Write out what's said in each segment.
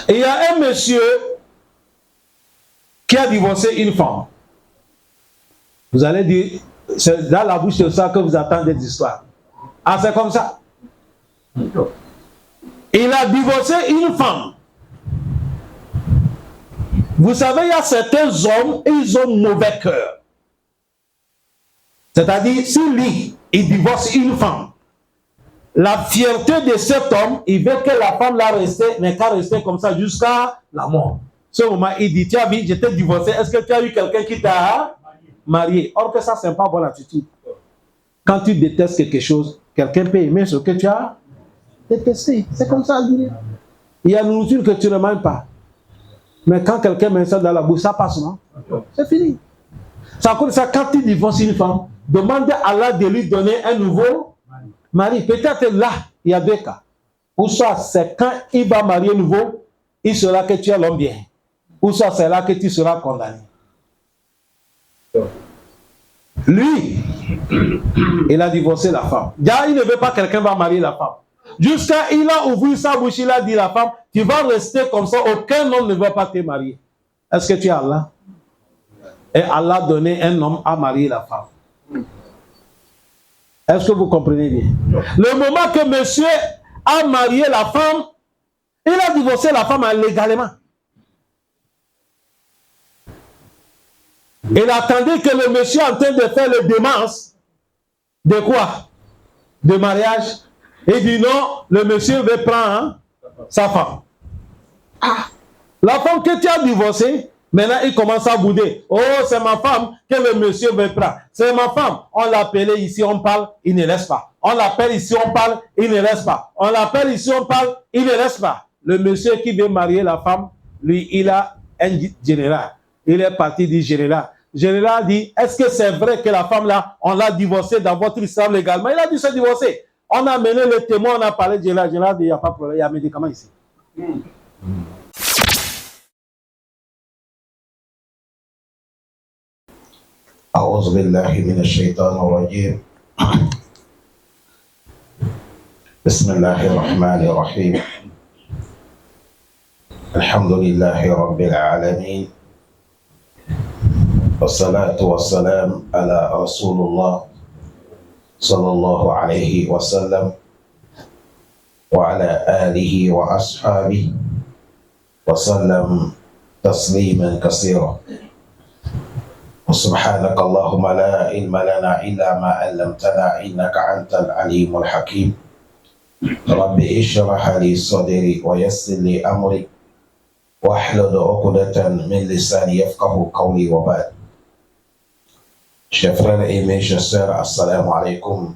Et il y a un monsieur qui a divorcé une femme. Vous allez dire, c'est dans la bouche de ça que vous attendez des histoires. Ah, c'est comme ça. Il a divorcé une femme. Vous savez, il y a certains hommes, ils ont mauvais cœur. C'est-à-dire, si lui, il divorce une femme, la fierté de cet homme, il veut que la femme la reste, mais qu'à rester comme ça jusqu'à la mort. Ce moment, il dit, tu as vu, je t'ai divorcé, est-ce que tu as eu quelqu'un qui t'a marié? Or que ça, c'est pas bonne attitude. Quand tu détestes quelque chose, quelqu'un peut aimer ce que tu as détesté. C'est comme ça. Il y a une nourriture que tu ne manges pas. Mais quand quelqu'un met ça dans la bouche, ça passe, non? C'est fini. C'est à cause de ça, quand tu divorces une femme, demande à Allah de lui donner un nouveau mari. Peut-être là, il y a deux cas. Ou soit c'est quand il va marier nouveau, il sera que tu es l'homme bien. Ou soit c'est là que tu seras condamné. Lui, il a divorcé la femme. Déjà, il ne veut pas que quelqu'un va marier la femme. Jusqu'à il a ouvert sa bouche, il a dit à la femme, tu vas rester comme ça, aucun homme ne va pas te marier. Est-ce que tu es Allah? Et Allah a donné un homme à marier la femme. Est-ce que vous comprenez bien? Le moment que monsieur a marié la femme, il a divorcé la femme légalement. Il attendait que le monsieur en train de faire le démence. De quoi? De mariage. Il dit non, le monsieur veut prendre sa femme. Ah, la femme que tu as divorcée, maintenant il commence à bouder. Oh, c'est ma femme que le monsieur veut prendre. C'est ma femme. On l'appelait ici, on parle, il ne laisse pas. On l'appelle ici, on parle, il ne laisse pas. On l'appelle ici, on parle, il ne laisse pas. Le monsieur qui veut marier la femme, lui, il a un général. Il est parti du général. Général dit, est-ce que c'est vrai que la femme là, on l'a divorcée dans votre islam légalement? Il a dû se divorcer. On a mené le témoin, on a parlé de général. Général dit, il n'y a pas de problème, il y a un médicament ici. أعوذ بالله من الشيطان الرجيم بسم الله الرحمن الرحيم الحمد لله رب العالمين والصلاة والسلام على رسول الله صلى الله عليه وسلم وعلى آله وأصحابه وسلم تسليما كثيرا وسبحانك اللهم لا علم لنا إلا ما علمتنا إنك أنت العليم الحكيم رب اشرح لي صدري ويسر لي أمري واحلل عقدة من لساني يفقه قولي وبعد. Chers frères et mes chers sœurs, assalamu alaikum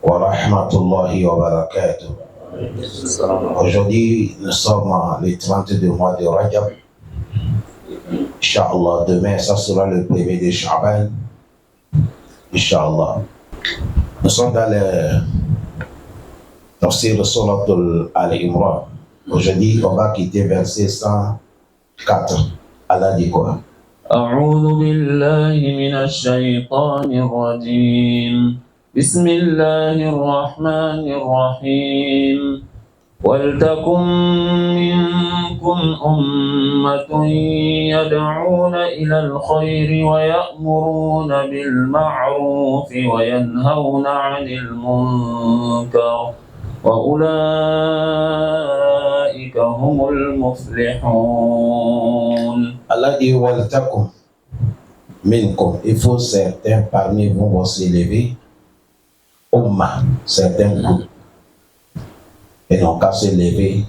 wa rahmatullahi wa barakatuh. Aujourd'hui, nous sommes le 32 mois de Rajab. Inch'Allah, demain, ça sera le 1er de Sha'ban. Inch'Allah. Nous sommes dans le tafsir de Surat Al-Imran. Aujourd'hui, on va quitter verset 104. Allah dit quoi? أعوذ بالله من الشيطان الرجيم بسم الله الرحمن الرحيم ولتكن منكم أمة يدعون إلى الخير ويأمرون بالمعروف وينهون عن المنكر وأولئك هم المفلحون. Allah dit waltakum minkum, il faut certains parmi vous vont s'élever, umma, certains groupes, et non qu'à s'élever,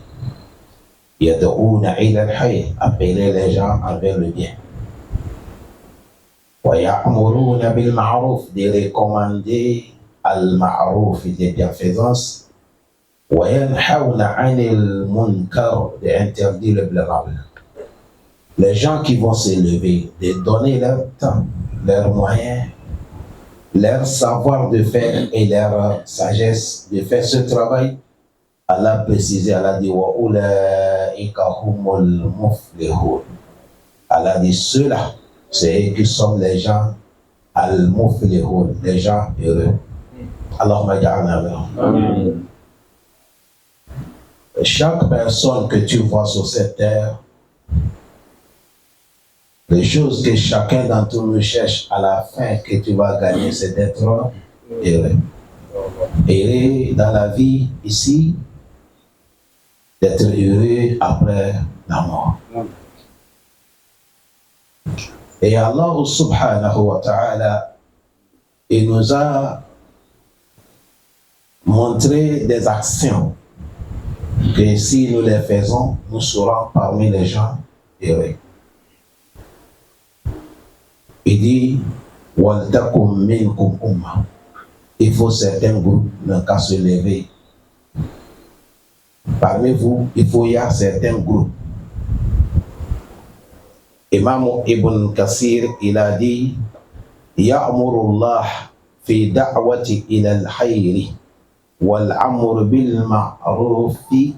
yad'ouna ila al-khayr, appeler les gens envers le bien, wa ya'muruna bil ma'ruf, de recommander al-ma'ruf, des bienfaisances, wa yanhawna 'anil munkar, de interdire le blâmable. Les gens qui vont s'élever, de donner leur temps, leurs moyens, leur savoir de faire et leur sagesse de faire ce travail, Allah précise, Allah dit wa ulaika humul muflihun. Allah dit ceux-là, c'est eux qui sont les gens al-muflihun, les gens heureux. Allahumma ja'alna minhum. chaque personne que tu vois sur cette terre, les choses que chacun d'entre nous cherche à la fin que tu vas gagner, c'est d'être heureux. Heureux dans la vie ici, d'être heureux après la mort. Et Allah subhanahu wa ta'ala, il nous a montré des actions que si nous les faisons, nous serons parmi les gens heureux. Il dit, Waltakum minkum umma. Il faut certains groupes ne qu'à se lever. Parmi vous, il faut y avoir certains groupes. Imam Ibn Kassir, il a dit, Ya'murullah fi da'wati ila al-khayri wal-amr bil-ma'rufi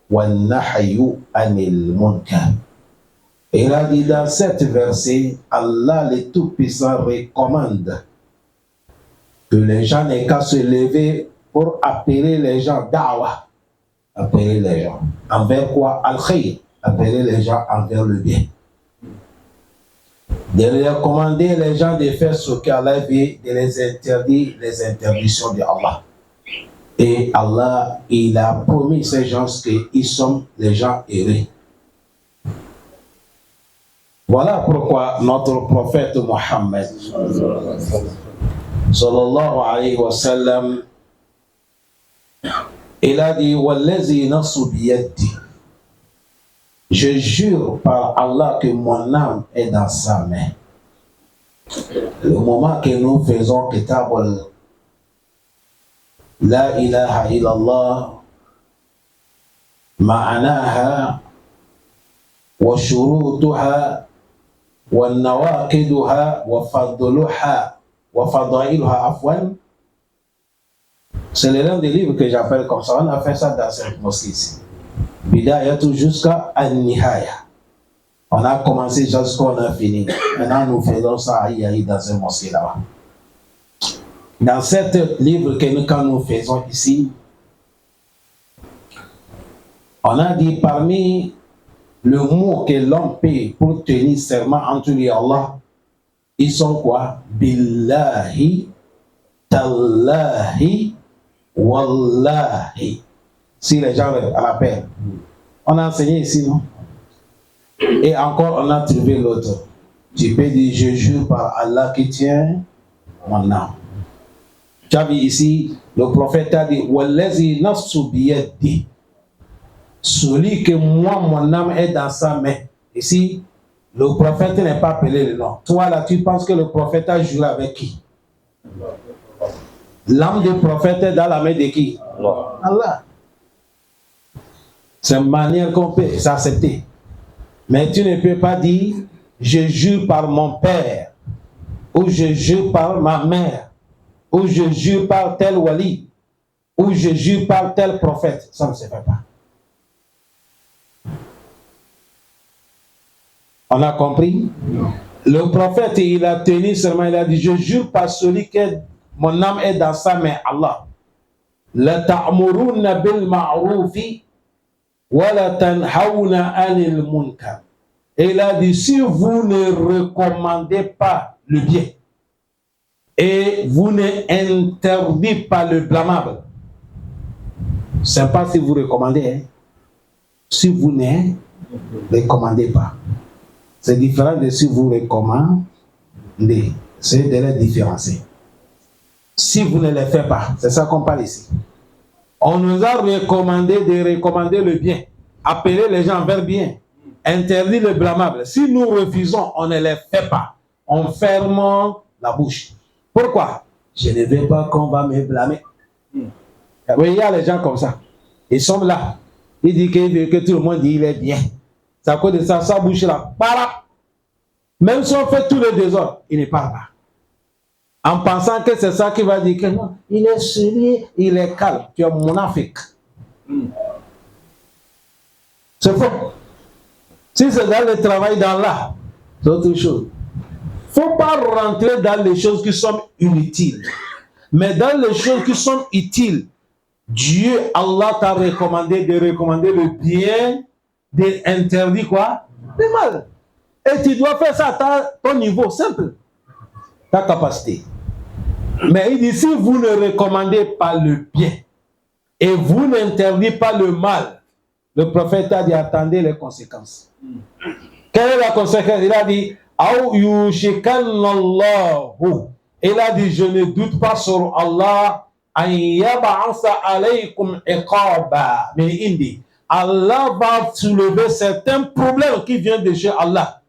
wal-nahyu anil munkar. Il a dit dans cet verset, Allah le Tout-Puissant recommande que les gens n'aient qu'à se lever pour appeler les gens da'wa. Appeler les gens. Envers quoi? Al-khayr. Appeler les gens envers le bien. De recommander les gens de faire ce qu'Allah veut, de les interdire les interdictions de Allah. Et Allah, il a promis ces gens qu'ils sont les gens heureux. Voilà pourquoi notre prophète Mohammed sallallahu alayhi wa sallam, il a dit, Wallazi nafsu biyadi. Je jure par Allah que mon âme est dans sa main. Le moment que nous faisons Kitab La ilaha illallah ma'anaha wa shurutuha wa nawaqiduha wa fadluha wa fadailuha afwan. C'est le nom des livres que j'appelle comme ça. On a fait ça dans cette mosquée ici. Bidayatu jusqu'à An-Nihaya. On a commencé jusqu'à on a fini. Maintenant, nous faisons ça à Yahi dans une mosquée là-bas. Dans cet livre que nous, quand nous faisons ici, on a dit parmi le mot que l'homme paie pour tenir serment entre lui et Allah, ils sont quoi? Billahi, Tallahi, Wallahi. Si les gens rappellent. On a enseigné ici, non? Et encore, on a trouvé l'autre. Tu peux dire, je jure par Allah qui tient mon âme. Tu as vu ici, le prophète a dit, Wallazi nafsu biyadi. Celui que moi, mon âme est dans sa main. Ici, le prophète n'est pas appelé le nom. Toi, là, tu penses que le prophète a juré avec qui? L'âme du prophète est dans la main de qui? Allah. C'est une manière qu'on peut s'accepter. Mais tu ne peux pas dire, je jure par mon père, ou je jure par ma mère, ou je jure par tel wali, ou je jure par tel prophète. Ça ne se fait pas. On a compris? Non. Le prophète, il a tenu seulement, il a dit, je jure par celui que mon âme est dans sa main, Allah. La ta'muruna bil ma'rufi wa la tanhawna anil munkar. Et il a dit, si vous ne recommandez pas le bien et vous n'interdisez pas le blâmable, c'est pas si vous recommandez, hein? Si vous ne recommandez pas. C'est différent de si vous recommandez. C'est de les différencier. Si vous ne les faites pas, c'est ça qu'on parle ici. On nous a recommandé de recommander le bien, appeler les gens vers bien, interdire le blâmable. Si nous refusons, on ne les fait pas. On ferme la bouche. Pourquoi? Je ne veux pas qu'on va me blâmer. Oui, il y a les gens comme ça. Ils sont là. Ils disent que tout le monde dit qu'il est bien. C'est à cause de ça, sa bouche là. Même si on fait tous les désordres, il ne parle pas. En pensant que c'est ça qui va dire que non, il est sérieux, il est calme. Tu es monafik. C'est faux. Si c'est dans le travail dans l'art, c'est autre chose. Il ne faut pas rentrer dans les choses qui sont inutiles. Mais dans les choses qui sont utiles, Dieu, Allah t'a recommandé de recommander le bien, d'interdire quoi? Le mal. Et tu dois faire ça à ton niveau, simple. Ta capacité. Mais il dit, si vous ne recommandez pas le bien et vous n'interdisez pas le mal, le prophète a dit, attendez les conséquences. Quelle est la conséquence? Il a dit, il a dit, je ne doute pas sur Allah, Allah va soulever certains problèmes qui viennent de chez Allah.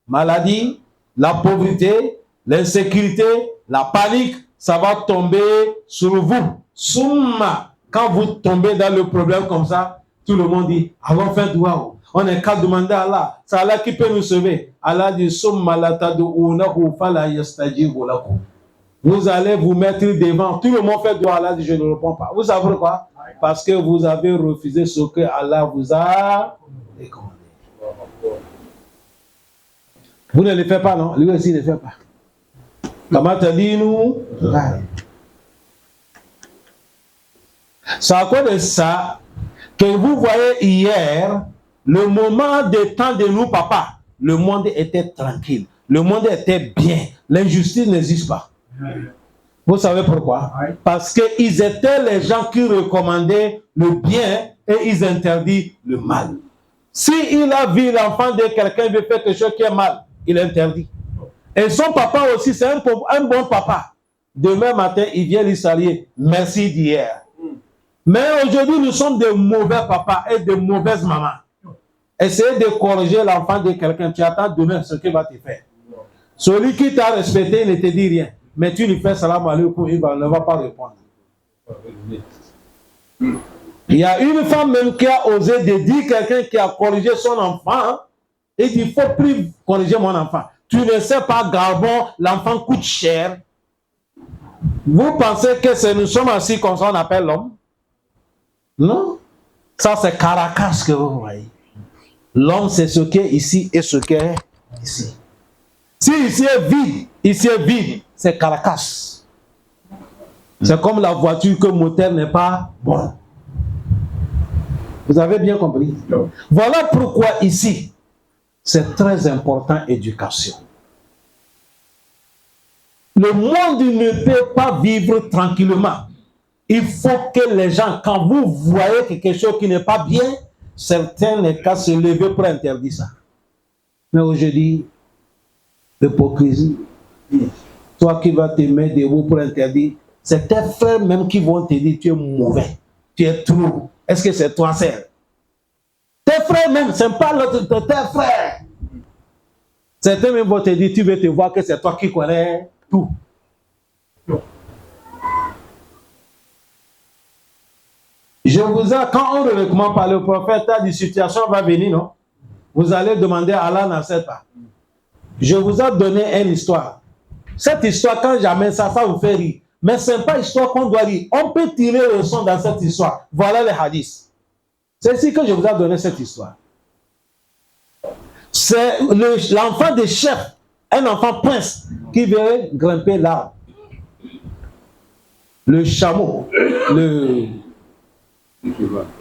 Maladie, la pauvreté, l'insécurité, la panique, ça va tomber sur vous. Soumma, quand vous tombez dans le problème comme ça, tout le monde dit, allons faire dua. On est qu'à demander à Allah. C'est Allah qui peut nous sauver. Allah dit, Soumma la tad'unahu fala yastajibu lakum. Vous allez vous mettre devant. Tout le monde fait dua. Allah dit, je ne réponds pas. Vous savez pourquoi? Parce que vous avez refusé ce que Allah vous a recommandé. Vous ne le faites pas, non? Lui aussi ne le fait pas. Comment te dit-nous? C'est à cause de ça que vous voyez hier, le moment de temps de nous, papa, le monde était tranquille, le monde était bien, l'injustice n'existe pas. Vous savez pourquoi? Parce qu'ils étaient les gens qui recommandaient le bien et ils interdisent le mal. S'il a vu l'enfant de quelqu'un veut faire quelque chose qui est mal, il interdit. Et son papa aussi, c'est un bon papa. Demain matin, il vient lui saluer. Merci d'hier. Mais aujourd'hui, nous sommes de mauvais papas et de mauvaises mamans. Essayez de corriger l'enfant de quelqu'un. Tu attends demain ce qu'il va te faire. Celui qui t'a respecté, il ne te dit rien. Mais tu lui fais salam alaikum, il ne va pas répondre. Il y a une femme même qui a osé de dire quelqu'un qui a corrigé son enfant. Il dit, il ne faut plus corriger mon enfant. Tu ne sais pas, Gabon, l'enfant coûte cher. Vous pensez que nous sommes assis comme ça, on appelle l'homme? Non. Ça, c'est Caracas que vous voyez. L'homme, c'est ce qui est ici et ce qui est ici. Si ici est vide, c'est Caracas. C'est comme la voiture que le moteur n'est pas bon. Vous avez bien compris? Non. Voilà pourquoi ici, c'est très important, éducation. Le monde ne peut pas vivre tranquillement. Il faut que les gens, quand vous voyez quelque chose qui n'est pas bien, certains n'ont qu'à se lever pour interdire ça. Mais aujourd'hui, l'hypocrisie, toi qui vas te mettre debout pour interdire, c'est tes frères même qui vont te dire tu es mauvais, tu es trop. Est-ce que c'est toi seul? Tes frères même, ce n'est pas l'autre de tes frères. Certains même vont te dire, tu veux te voir que c'est toi qui connais tout. Je vous ai, quand on ne recommande pas le prophète, la situation va venir, non? Vous allez demander à Allah n'en sait pas. Je vous ai donné une histoire. Cette histoire, quand j'amène ça, ça vous fait rire. Mais ce n'est pas une histoire qu'on doit rire. On peut tirer le son dans cette histoire. Voilà les hadiths. C'est ici que je vous ai donné cette histoire. C'est l'enfant des chefs, un enfant prince, qui veut grimper l'arbre. Le chameau, le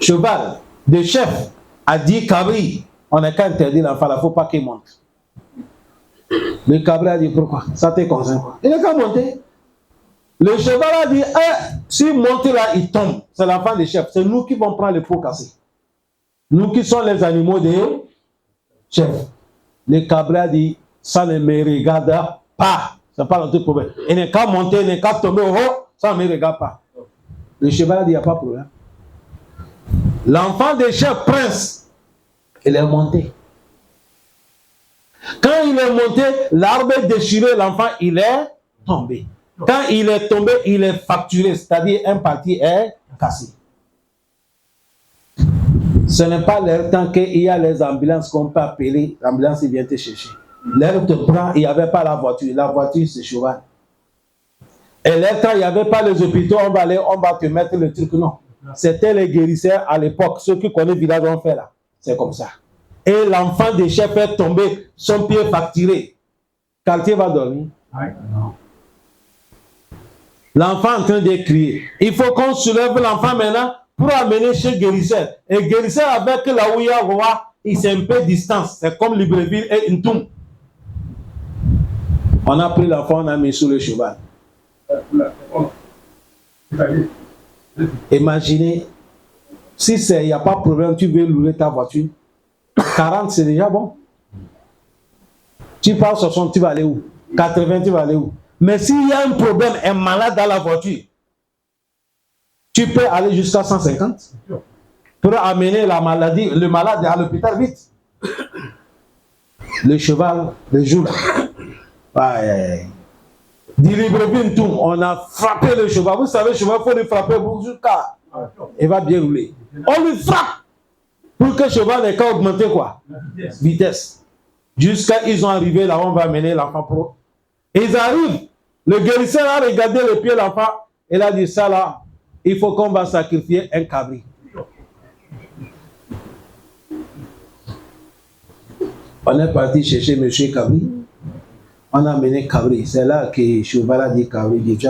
cheval des chefs a dit cabri, on n'a qu'à interdire l'enfant, il ne faut pas qu'il monte. Le cabri a dit pourquoi? Ça te concerne quoi? Il n'a qu'à monter. Le cheval a dit, si monte là, il tombe. C'est l'enfant des chefs. C'est nous qui vont prendre le pot cassé. Nous qui sommes les animaux des chefs. Le cabri a dit, ça ne me regarde pas. Ce n'est pas notre problème. Il n'est qu'à monter, il n'est qu'à tomber au haut, ça ne me regarde pas. Le cheval a dit, il n'y a pas de problème. L'enfant des chefs prince, il est monté. Quand il est monté, l'arbre est déchiré, l'enfant, il est tombé. Quand il est tombé, il est fracturé, c'est-à-dire un parti est cassé. Ce n'est pas leur temps qu'il y a les ambulances qu'on peut appeler, l'ambulance vient te chercher. L'air te prend, il n'y avait pas la voiture c'est cheval. Et leur temps, il n'y avait pas les hôpitaux, on va te mettre le truc, non. C'était les guérisseurs à l'époque, ceux qui connaissent le village ont fait là. C'est comme ça. Et l'enfant des chefs est tombé, son pied fracturé. Quartier va dormir. Non. L'enfant en train de crier. Il faut qu'on soulève l'enfant maintenant pour amener chez guérisseur. Et guérisseur avec la ouïa roi, il c'est un peu distance. C'est comme Libreville et Ntoum. On a pris l'enfant, on a mis sur le cheval. Imaginez, si il n'y a pas de problème, tu veux louer ta voiture. 40, c'est déjà bon. Tu pars 60, tu vas aller où? 80, tu vas aller où? Mais s'il y a un problème, un malade dans la voiture, tu peux aller jusqu'à 150 pour amener la maladie, le malade à l'hôpital vite. Le cheval, le jour là. On a frappé le cheval. Vous savez, le cheval, il faut le frapper jusqu'à. Il va bien rouler. On le frappe pour que le cheval n'ait qu'à augmenter quoi? Vitesse. Jusqu'à ils ont arrivé là, on va amener l'enfant pro. Ils arrivent. Le guérisseur a regardé le pied de l'enfant. Il a dit ça là, il faut qu'on va sacrifier un cabri. On est parti chercher M. Cabri. On a amené Cabri. C'est là que Cheval a dit Cabri. Il dit,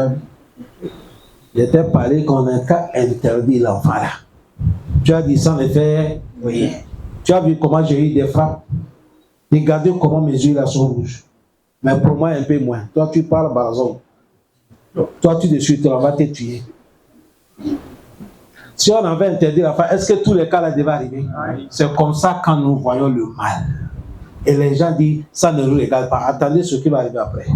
j'étais parlé qu'on a qu'à interdire l'enfant là. Tu as dit ça ne fait rien. Tu as vu comment j'ai eu des frappes. Regardez comment mes yeux là sont rouges. Mais pour moi un peu moins. Toi tu parles barzon. Toi tu te suis, on va te tuer. Si on avait interdit l'enfant, est-ce que tous les cas là devaient arriver? C'est comme ça quand nous voyons le mal. Et les gens disent, ça ne nous regarde pas. Attendez ce qui va arriver après.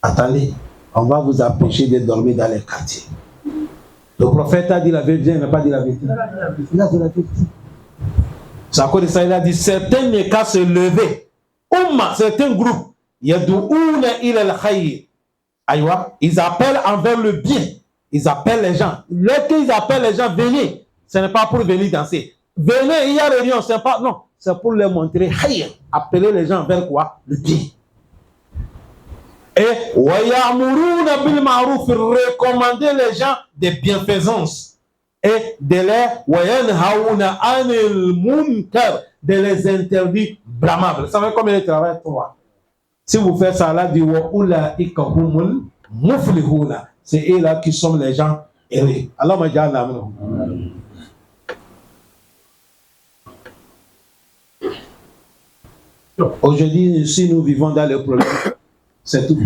Attendez, on va vous empêcher de dormir dans les quartiers. Le prophète a dit la vérité, il n'a pas dit la vérité. Il a dit la vérité. C'est à cause de ça, il a dit, certains ne qu'à se lever. Certains groupes, ils appellent envers le bien. Ils appellent les gens. Lorsqu'ils appellent les gens, venez. Ce n'est pas pour venir danser. Venez, il y a réunion, c'est pas. Non, c'est pour leur montrer. Appeler les gens vers quoi? Le bien. Et recommander les gens des bienfaisances. Et de les interdire blâmables. Vous savez combien de travail toi? Si vous faites ça là, c'est eux là qui sont les gens errés. Alors, moi, aujourd'hui, si nous vivons dans le problème, c'est tout.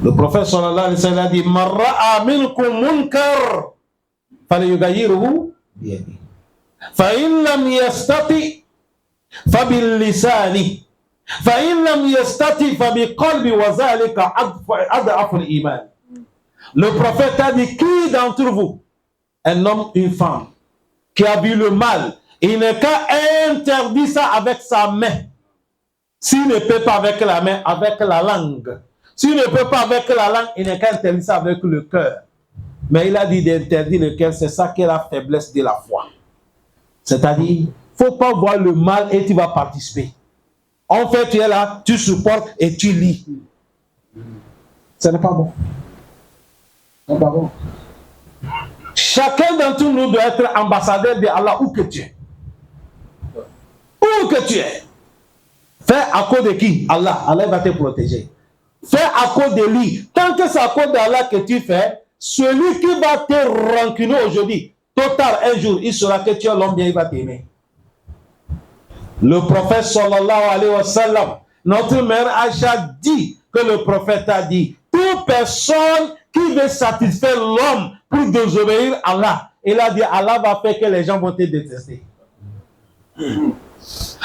Le prophète sallallahu alayhi wa sallam a dit Marra'a minkum munkar falyughayyirhu biyadihi. Fa in lam yastati fa bil lisani. Fa in lam yastati fa bi qalbi wa zalika ad'afu al iman. Le prophète a dit qui d'entre vous, un homme, une femme, qui a vu le mal, il n'est qu'à interdire ça avec sa main. S'il ne peut pas avec la main, avec la langue. S'il ne peut pas avec la langue, il n'est qu'à interdire ça avec le cœur. Mais il a dit d'interdire le cœur, c'est ça qui est la faiblesse de la foi. C'est-à-dire, il ne faut pas voir le mal et tu vas participer. En fait, tu es là, tu supportes et tu lis. Ce n'est pas bon. Ce n'est pas bon. Chacun d'entre nous doit être ambassadeur de Allah où que tu es. Où que tu es. Fais à cause de qui? Allah. Allah va te protéger. Fais à cause de lui. Tant que c'est à cause d'Allah que tu fais, celui qui va te rancunner aujourd'hui, total un jour, il saura que tu es l'homme bien, il va t'aimer. Le prophète sallallahu alayhi wa sallam, notre mère Aïcha dit que le prophète a dit, toute personne qui veut satisfaire l'homme pour désobéir à Allah, il a dit Allah va faire que les gens vont te détester.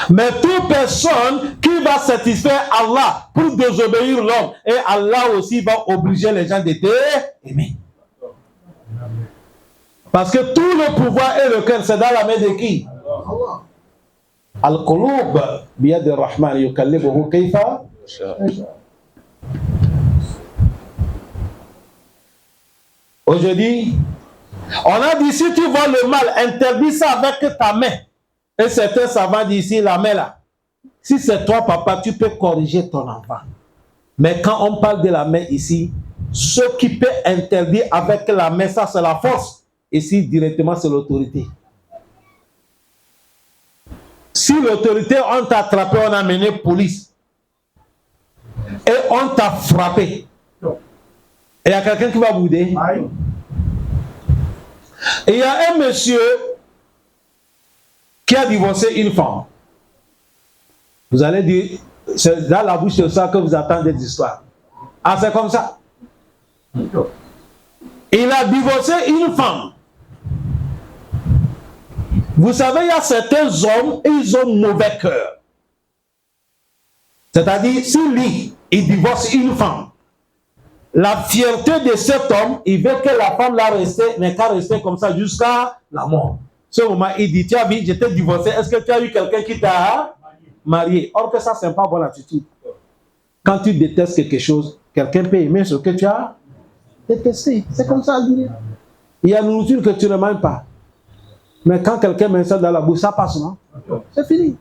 Mais toute personne qui va satisfaire Allah pour désobéir l'homme, et Allah aussi va obliger les gens de t'aimer. Parce que tout le pouvoir et le cœur, c'est dans la main de qui? Allah. Al-Qulub biyad ar-Rahman yukallibuhu kayfa yasha. Aujourd'hui, on a dit si tu vois le mal, interdis ça avec ta main. Et certains savants disent ici, la main là. Si c'est toi, papa, tu peux corriger ton enfant. Mais quand on parle de la main ici, ce qui peut interdire avec la main, ça c'est la force. Ici, directement, c'est l'autorité. Si l'autorité, on t'a attrapé, on a mené police. et on t'a frappé. Et il y a quelqu'un qui va bouder. Et il y a un monsieur qui a divorcé une femme. Vous allez dire, c'est dans la bouche de ça que vous attendez des histoires. Ah, c'est comme ça. Il a divorcé une femme. Vous savez, il y a certains hommes, ils ont mauvais cœur. C'est-à-dire, si lui, il divorce une femme, la fierté de cet homme, il veut que la femme n'est qu'à rester comme ça jusqu'à la mort. Ce moment, il dit, tu as vu, j'étais divorcé, est-ce que tu as eu quelqu'un qui t'a marié? Or que ça, c'est pas bonne attitude. Quand tu détestes quelque chose, quelqu'un peut aimer ce que tu as détesté. C'est comme ça. Il y a une nourriture que tu ne manges pas. Mais quand quelqu'un met ça dans la bouche, ça passe, non? C'est fini.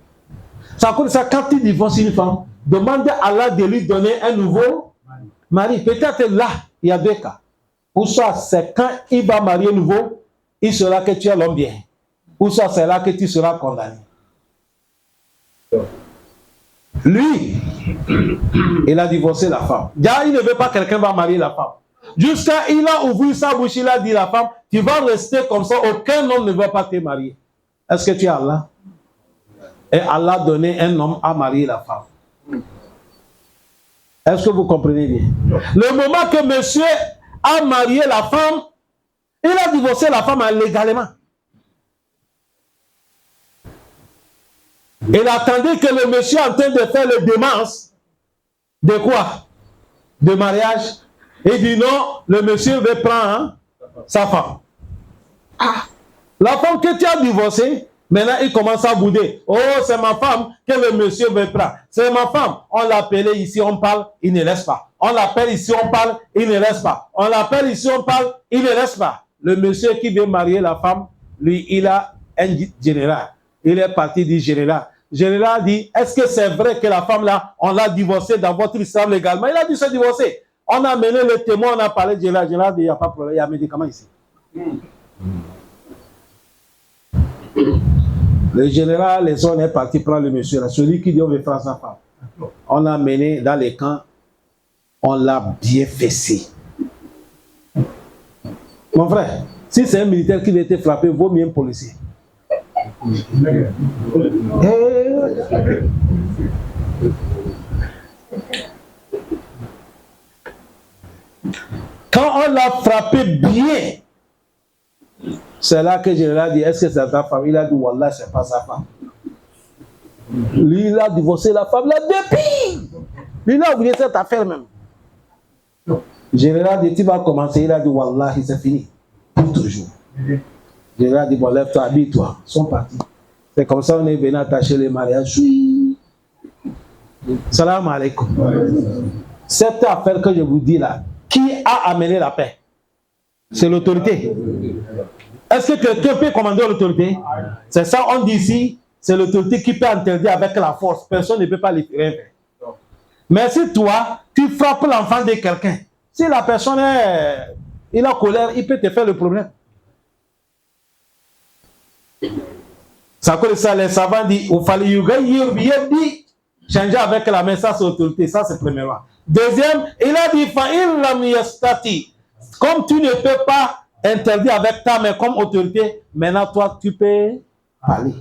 Ça cause ça, quand tu divorces une femme, demande à Allah de lui donner un nouveau mari. Peut-être là, il y a deux cas. Ou soit c'est quand il va marier nouveau, il sera que tu es l'homme bien. Ou soit c'est là que tu seras condamné. Lui, il a divorcé la femme. Déjà, il ne veut pas que quelqu'un va marier la femme. Jusqu'à il a ouvert sa bouche, il a dit à la femme, tu vas rester comme ça, aucun homme ne va pas te marier. Est-ce que tu es Allah? Et Allah a donné un homme à marier la femme. Est-ce que vous comprenez bien? Le moment que monsieur a marié la femme, il a divorcé la femme légalement. Il attendait que le monsieur est en train de faire le démence. De quoi? De mariage. Il dit non, le monsieur veut prendre sa femme. Ah, la femme que tu as divorcée, maintenant il commence à bouder. Oh, c'est ma femme que le monsieur veut prendre. C'est ma femme. On l'appelait ici, on parle, il ne laisse pas. On l'appelle ici, on parle, il ne laisse pas. On l'appelle ici, on parle, il ne laisse pas. Le monsieur qui veut marier la femme, lui, il a un général. Il est parti du général. Général dit, est-ce que c'est vrai que la femme là, on l'a divorcée dans votre islam légalement? Il a dû se divorcer. On a mené le témoin, on a parlé de général. Général dit, il n'y a pas de problème, il y a un médicament ici. Le général, les hommes est parti prendre le monsieur là, celui qui dit on veut prendre sa femme. On l'a mené dans les camps, on l'a bien fessé. Mon frère, si c'est un militaire qui a été frappé, vaut mieux un policier. Quand on l'a frappé bien, c'est là que le général dit, est-ce que c'est ta femme? Il a dit, Wallah, c'est pas sa femme. Lui, il a divorcé la femme là depuis. Lui, il a oublié cette affaire même. Le général dit, tu vas commencer. Il a dit, Wallah, c'est fini. Pour toujours. Le général dit, bon, lève-toi, habille-toi. Ils sont partis. C'est comme ça qu'on est venu attacher les mariages. Salam alaikum. Cette affaire que je vous dis là, qui a amené la paix? C'est l'autorité. Est-ce que quelqu'un peut commander l'autorité? C'est ça, on dit ici, c'est l'autorité qui peut interdire avec la force. Personne ne peut pas le faire. Mais si toi, tu frappes l'enfant de quelqu'un, si la personne il a colère, il peut te faire le problème. Ça cause ça, les savants disent, il fallait changer avec la main, ça c'est l'autorité, ça c'est premièrement. Deuxième, il a dit, comme tu ne peux pas interdire avec ta main comme autorité, maintenant toi tu peux parler.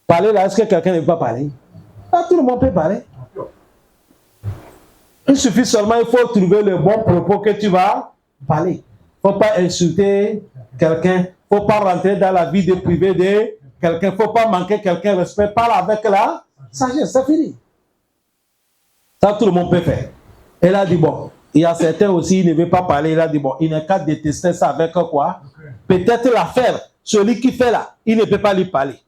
Parler là, est-ce que quelqu'un ne peut pas parler? Ah, tout le monde peut parler. Il suffit seulement, il faut trouver le bon propos que tu vas parler. Il ne faut pas insulter quelqu'un, il ne faut pas rentrer dans la vie privée de quelqu'un, il ne faut pas manquer quelqu'un respect, parle avec la sagesse, c'est fini. Ça, tout le monde peut faire. Elle a dit, bon, il y a certains aussi, il ne veut pas parler, il a dit, bon, il n'est qu'à détester ça avec quoi? Peut-être l'affaire, celui qui fait là, il ne peut pas lui parler.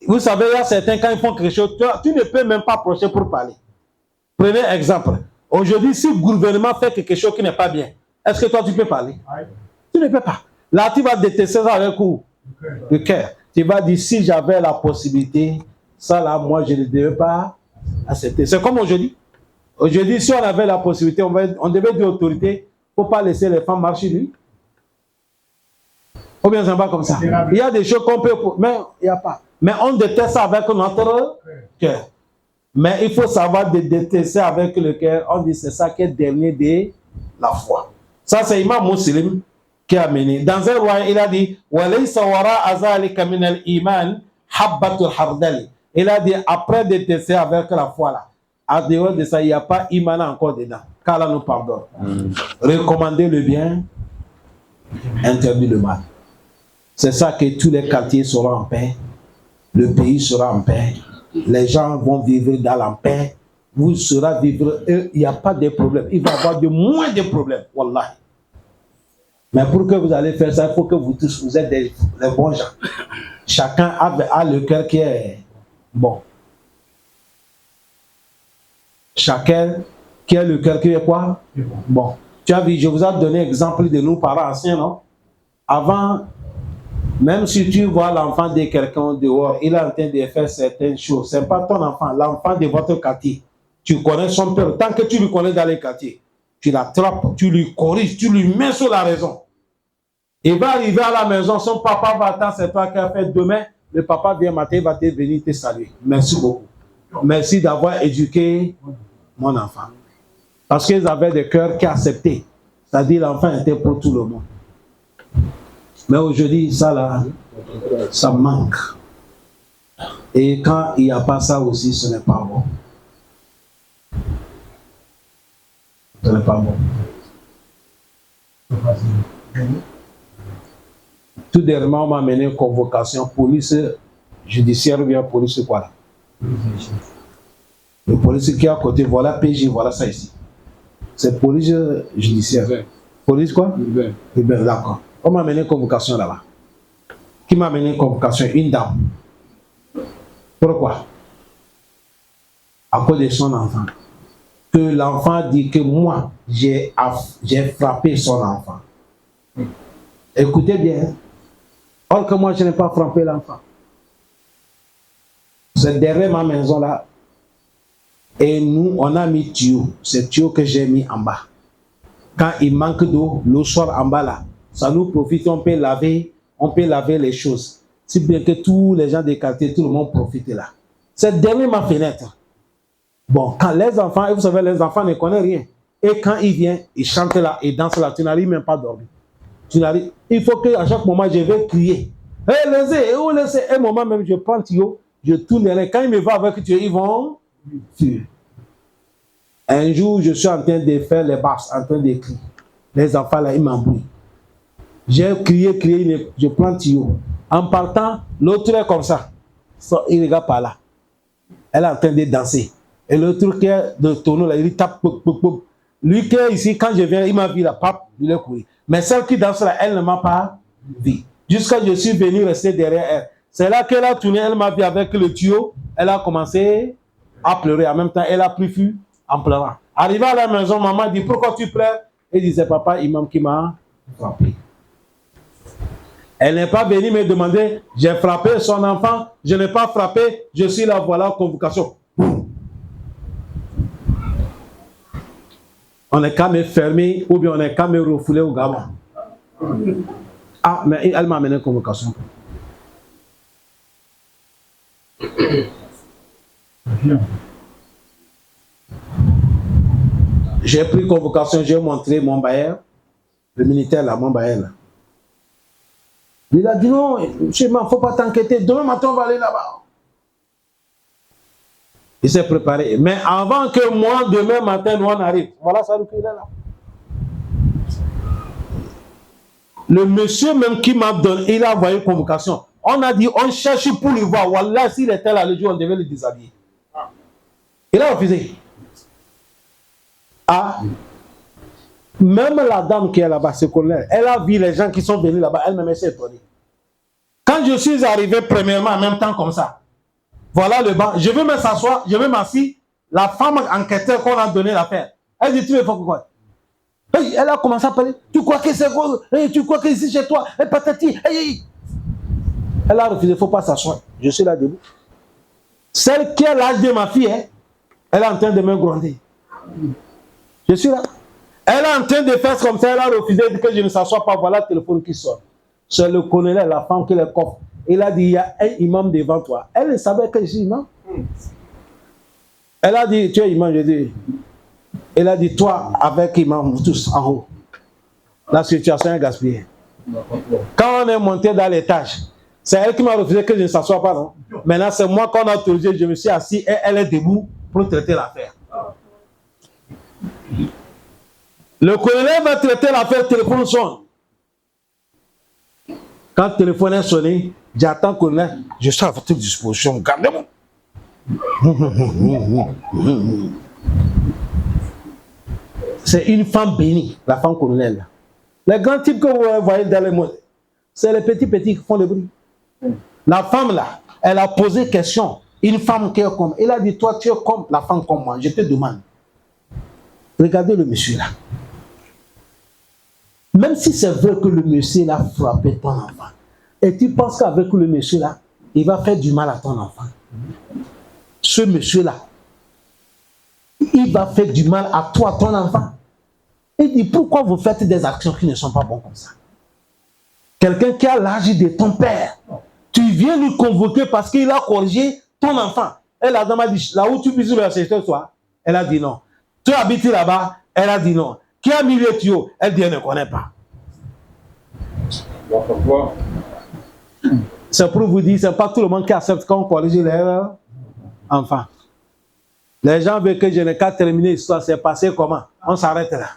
Vous savez, il y a certains, quand ils font quelque chose, tu ne peux même pas approcher pour parler. Prenez exemple. Aujourd'hui, si le gouvernement fait quelque chose qui n'est pas bien, est-ce que toi, tu peux parler? Tu ne peux pas. Là, tu vas détester ça avec le cœur. Tu vas dire, si j'avais la possibilité, ça là, moi, je ne devais pas accepter. C'est comme aujourd'hui. Aujourd'hui, si on avait la possibilité, on devait dire autorité, il ne faut pas laisser les femmes marcher lui. Ou bien c'est pas comme ça. Il y a des choses qu'on peut, mais il n'y a pas. Mais on déteste ça avec notre cœur. Mais il faut savoir de détester avec le cœur. On dit c'est ça qui est dernier de la foi. Ça, c'est Imam Muslim qui a mené. Dans un roi, il a dit وَلَيْسَ وَرَاءَ ذَلِكَ مِنَ الْإِيمَانِ حَبَّةُ الْحَرْدَلِ. Il a dit après détester avec la foi là. À dehors de ça, il n'y a pas iman encore dedans. Qu'Allah nous pardonne. Recommander le bien, interdire le mal. C'est ça que tous les quartiers seront en paix. Le pays sera en paix. Les gens vont vivre dans la paix. Vous serez vivre. Il n'y a pas de problème. Il va y avoir de moins de problèmes. Wallah. Mais pour que vous allez faire ça, il faut que vous tous, vous êtes des bons gens. Chacun a le cœur qui est bon. Chacun qui a le cœur qui est quoi? Bon. Tu as vu, je vous ai donné l'exemple de nos parents anciens, non? Avant, même si tu vois l'enfant de quelqu'un dehors, il est en train de faire certaines choses. Ce n'est pas ton enfant, l'enfant de votre quartier. Tu connais son père. Tant que tu le connais dans les quartiers, tu l'attrapes, tu lui corriges, tu lui mets sur la raison. Il va arriver à la maison, son papa va attendre, c'est toi qui as fait demain. Le papa vient matin, il va te venir te saluer. Merci beaucoup. Merci d'avoir éduqué mon enfant. Parce qu'ils avaient des cœurs qui acceptaient. C'est-à-dire l'enfant était pour tout le monde. Mais aujourd'hui, ça là, ça manque. Et quand il n'y a pas ça aussi, ce n'est pas bon. Ce n'est pas bon. Tout dernièrement, on m'a amené une convocation, police judiciaire ou bien police quoi là. Le policier qui est à côté, voilà PJ, voilà ça ici. C'est police judiciaire. Police quoi? D'accord. On m'a amené une convocation là-bas. Qui m'a amené une convocation? Une dame. Pourquoi? À cause de son enfant. Que l'enfant dit que moi, j'ai frappé son enfant. Écoutez bien. Or que moi, je n'ai pas frappé l'enfant. C'est derrière ma maison là. Et nous, on a mis tuyau. C'est tuyau que j'ai mis en bas. Quand il manque d'eau, l'eau sort en bas là. Ça nous profite, on peut laver les choses. Si bien que tous les gens des quartiers, tout le monde profite là. C'est derrière ma fenêtre. Bon, quand les enfants, vous savez, les enfants ne connaissent rien. Et quand ils viennent, ils chantent là, ils dansent là, tu n'arrives même pas à dormir. Il faut qu'à chaque moment, je vais crier. Hé, laissez, un moment même, je prends le tuyau, je tourne les. Quand ils me voient avec le tuyau, ils vont fuir. Un jour, je suis en train de faire les basses, en train de crier. Les enfants là, ils m'embrouillent. J'ai crié, je prends le tuyau. En partant, l'autre est comme ça. Il regarde par là. Elle est en train de danser. Et l'autre qui est de tonneau là, il tape, pop, pop, pop. Lui qui est ici, quand je viens, il m'a vu la pape, il est couru. Mais celle qui danse là, elle ne m'a pas vu. Jusqu'à ce que je suis venu rester derrière elle. C'est là qu'elle a tourné, elle m'a vu avec le tuyau. Elle a commencé à pleurer. En même temps, elle a pris feu en pleurant. Arrivé à la maison, maman dit, pourquoi tu pleures? Elle disait, papa, imam qui m'a frappé. Elle n'est pas venue me demander, j'ai frappé son enfant, je n'ai pas frappé, je suis là, voilà, convocation. On est qu'à me fermer ou bien on est qu'à me refouler au Gabon. Ah, mais elle m'a amené une convocation. J'ai pris convocation, j'ai montré mon bailleur, le militaire là, mon bailleur là. Il a dit non, il ne faut pas t'inquiéter, demain matin on va aller là-bas. Il s'est préparé. Mais avant que moi, demain matin, nous on arrive, voilà ça le qu'il est là. Le monsieur même qui m'a donné, il a envoyé une convocation. On a dit, on cherche pour le voir. Wallah, s'il était là le jour, on devait le déshabiller. Il a refusé. Ah, même la dame qui est là-bas, se connaît. Elle a vu les gens qui sont venus là-bas, elle-même s'est étonnée. Quand je suis arrivé premièrement en même temps comme ça, voilà le banc, je vais me s'asseoir, je vais m'asseoir, la femme enquêteur qu'on a donné l'affaire, elle dit, tu veux faire quoi? Hey, elle a commencé à parler, tu crois que c'est quoi? Hey, tu crois que c'est chez toi? Hey, patati, hey. Elle a refusé, il ne faut pas s'asseoir, je suis là debout. Celle qui a l'âge de ma fille, hein, elle est en train de me gronder. Je suis là. Elle est en train de faire comme ça, elle a refusé que je ne s'assoie pas, voilà le téléphone qui sort. C'est le colonel, la femme qui le coffre. Il a dit, il y a un imam devant toi. Elle ne savait que je suis imam. Elle a dit, tu es imam, je dis. Elle a dit, toi, avec imam, vous tous en haut. La situation est gaspillée. Quand on est monté dans l'étage, c'est elle qui m'a refusé que je ne s'assoie pas, non? Maintenant, c'est moi qu'on a autorisé, je me suis assis et elle est debout pour traiter l'affaire. Le colonel va traiter l'affaire, le téléphone sonne. Quand le téléphone est sonné, j'attends le colonel, je suis à votre disposition, gardez-moi. C'est une femme bénie, la femme colonel. Les grands types que vous voyez dans les mots, c'est les petits qui font le bruit. La femme là, elle a posé question. Une femme qui est comme, elle a dit, toi tu es comme la femme comme moi, je te demande. Regardez le monsieur là. Même si c'est vrai que le monsieur là frappé ton enfant, et tu penses qu'avec le monsieur là, il va faire du mal à ton enfant. Ce monsieur là, il va faire du mal à toi, ton enfant. Il dit, pourquoi vous faites des actions qui ne sont pas bonnes comme ça? Quelqu'un qui a l'âge de ton père, tu viens lui convoquer parce qu'il a corrigé ton enfant. Et la dame a dit, là où tu puisses le acheter toi? Elle a dit non. Tu habites là-bas? Elle a dit non. Qui a mis le tuyau? Elle dit, elle ne connaît pas. C'est pour vous dire, ce n'est pas tout le monde qui accepte quand on corrige leurs enfants. Les gens veulent que je n'ai qu'à terminer l'histoire. C'est passé comment? On s'arrête là.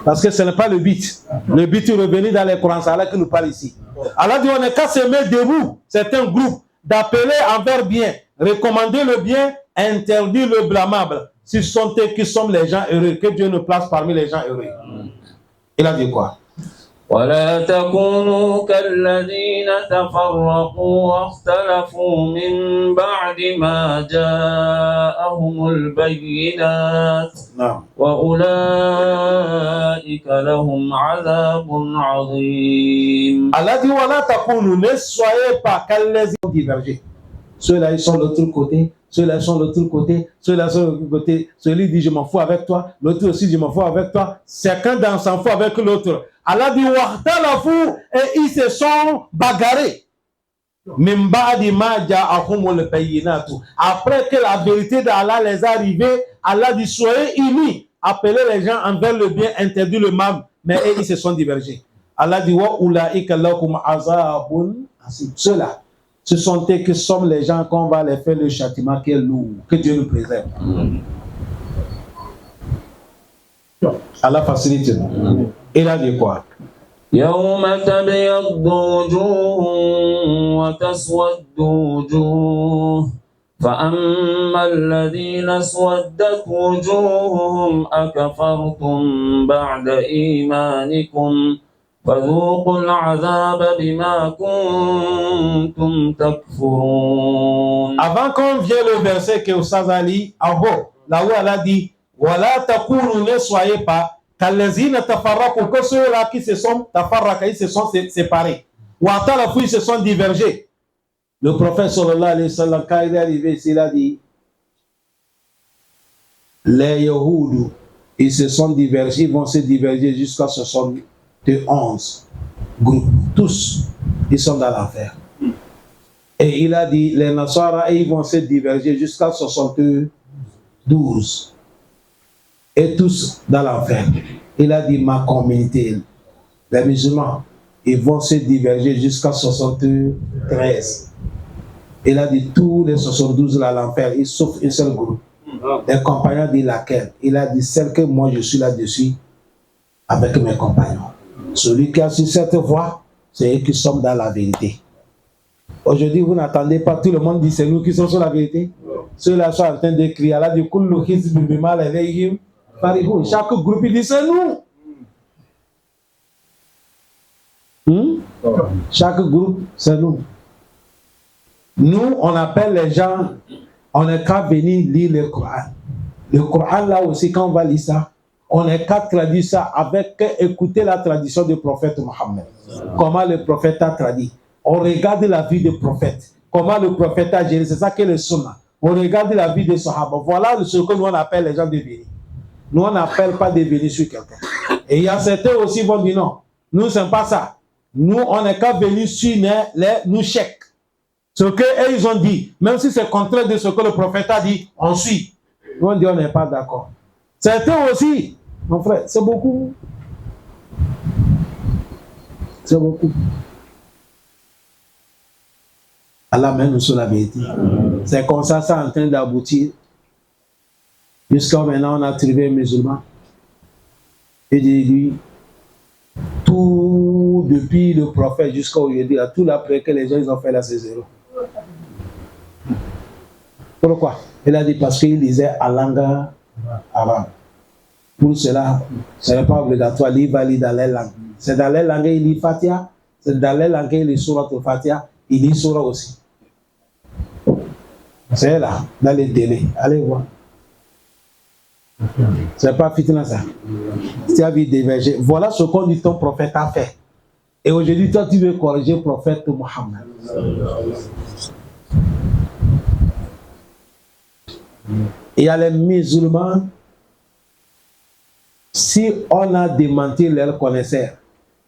Parce que ce n'est pas le but. Le but est revenu dans les Corans, c'est Allah qui nous parle ici. Allah dit, on n'est qu'à se mettre debout, c'est un groupe, d'appeler envers bien, recommander le bien, interdire le blâmable. Si ce sont eux qui sont les gens heureux, que Dieu nous place parmi les gens heureux. Il a dit quoi? ولا تكونوا كالذين تفرقوا واختلفوا من بعد ما جاءهم البينات وأولئك لهم عذاب عظيم. Allah dit ولا تكونوا, ne soyez pas كالذين divergés. Ceux-là ils sont de l'autre côté, ceux-là ils sont de l'autre côté, ceux-là sont de l'autre côté. Celui dit je m'en fous avec toi, l'autre aussi je m'en fous avec toi. Chacun dans s'en fout avec l'autre. Allah dit wahtalafu, et ils se sont bagarrés. Après que la vérité d'Allah les est arrivée, Allah dit soyez unis, appelez les gens envers le bien, interdit le mal, mais ils se sont divergés. Allah dit wa ulaika lakum azabun asim. Ceux-là, ce sont eux qui sont les gens qu'on va les faire le châtiment qui est lourd. Que Dieu nous préserve. Allah facilite. Il a dit quoi? يوم تبيض وجوه وتسود وجوه فأما الذين اسودت وجوههم أكفرتم بعد إيمانكم فذوقوا العذاب بما كنتم تكفرون. Avant qu'on vienne le verset que Oustaz Ali en haut, là où elle a dit Wala takunu, ne soyez pas kalazina tafarraqu, que ceux-là qui se sont tafarraqu, ils se sont séparés. Wa talafu, ils se sont divergés. Le prophète sallallahu alayhi wa sallam, quand il est arrivé ici, il a dit les Yahoudou, ils se sont divergés, ils vont se diverger jusqu'à 71 groupes. Tous, ils sont dans l'enfer. Et il a dit les Nasara, ils vont se diverger jusqu'à 72. Et tous dans l'enfer. Il a dit ma communauté, les musulmans, ils vont se diverger jusqu'à 73. Il a dit tous les 72 là l'enfer, ils sauf un seul groupe. Les compagnons dit laquelle? Il a dit celle que moi je suis là-dessus avec mes compagnons. Celui qui a su cette voie, c'est eux qui sont dans la vérité. Aujourd'hui, vous n'attendez pas, tout le monde dit c'est nous qui sommes sur la vérité. Ceux-là sont en train de crier. Allah dit kullu hizbin bima ladayhim. Chaque groupe il dit c'est nous. Chaque groupe c'est nous. Nous on appelle les gens, on n'est qu'à venir lire le Coran. Le Coran là aussi quand on va lire ça, on n'est qu'à traduire ça avec écouter la tradition du prophète Mohammed. Comment le prophète a traduit. On regarde la vie du prophète. Comment le prophète a géré. C'est ça qu'est le sunna. On regarde la vie des sahaba. Voilà ce que nous on appelle les gens de venir. Nous, on n'appelle pas de venir sur quelqu'un. Et il y a certains aussi qui vont dire non, nous, ce n'est pas ça. Nous, on n'est qu'à venir sur nous chèques. Ce qu'eux, ils ont dit, même si c'est contraire de ce que le prophète a dit, on suit. Ils vont dire, on n'est pas d'accord. Certains aussi, mon frère, c'est beaucoup. C'est beaucoup. Allah mène sur la vérité. C'est comme ça, c'est en train d'aboutir. Jusqu'à maintenant, on a trouvé un musulman. Et lui, tout depuis le prophète jusqu'à aujourd'hui, tout l'après que les gens ils ont fait là, c'est zéro. Pourquoi? Il a dit parce qu'il lisait à langue arabe. Pour cela, ce n'est pas obligatoire, il va lire dans les langues. C'est dans les langues, il lit Fatiha. C'est dans les langues, il lit Surah al-Fatiha. Il lit Surah aussi. C'est là, dans les délais. Allez voir. C'est pas fitna ça. Tu as vu diverger. Voilà ce qu'on dit ton prophète a fait. Et aujourd'hui, toi, tu veux corriger le prophète Mohammed. Il y a les musulmans, si on a démenti leurs connaisseurs,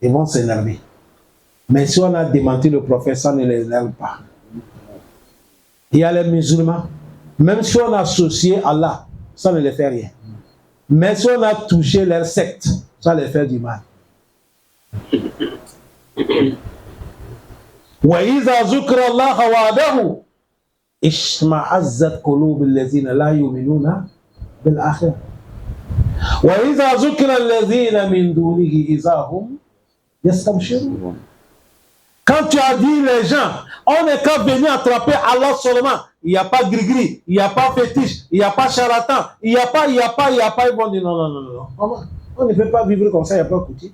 ils vont s'énerver. Mais si on a démenti le prophète, ça ne les énerve pas. Il y a les musulmans, même si on a associé Allah, ça ne les fait rien. Mais si on a touché leur secte, ça les fait du mal. وَإِذَا ذُكِرَ اللَّهُ وَحْدَهُ اشْمَأَزَّتْ قُلُوبُ الَّذِينَ لَا يُؤْمِنُونَ بِالْآخِرَةِ وَإِذَا ذُكِرَ الَّذِينَ مِن دُونِهِ إِذَا هُمْ يَسْتَبْشِرُونَ. Quand tu as dit les gens, on n'est qu'à venir attraper Allah seulement. Il n'y a pas gris-gris, il n'y a pas fétiche, il n'y a pas charlatan, il n'y a pas. Ils vont dire non. Comment? On ne peut pas vivre comme ça, il n'y a pas de coutume.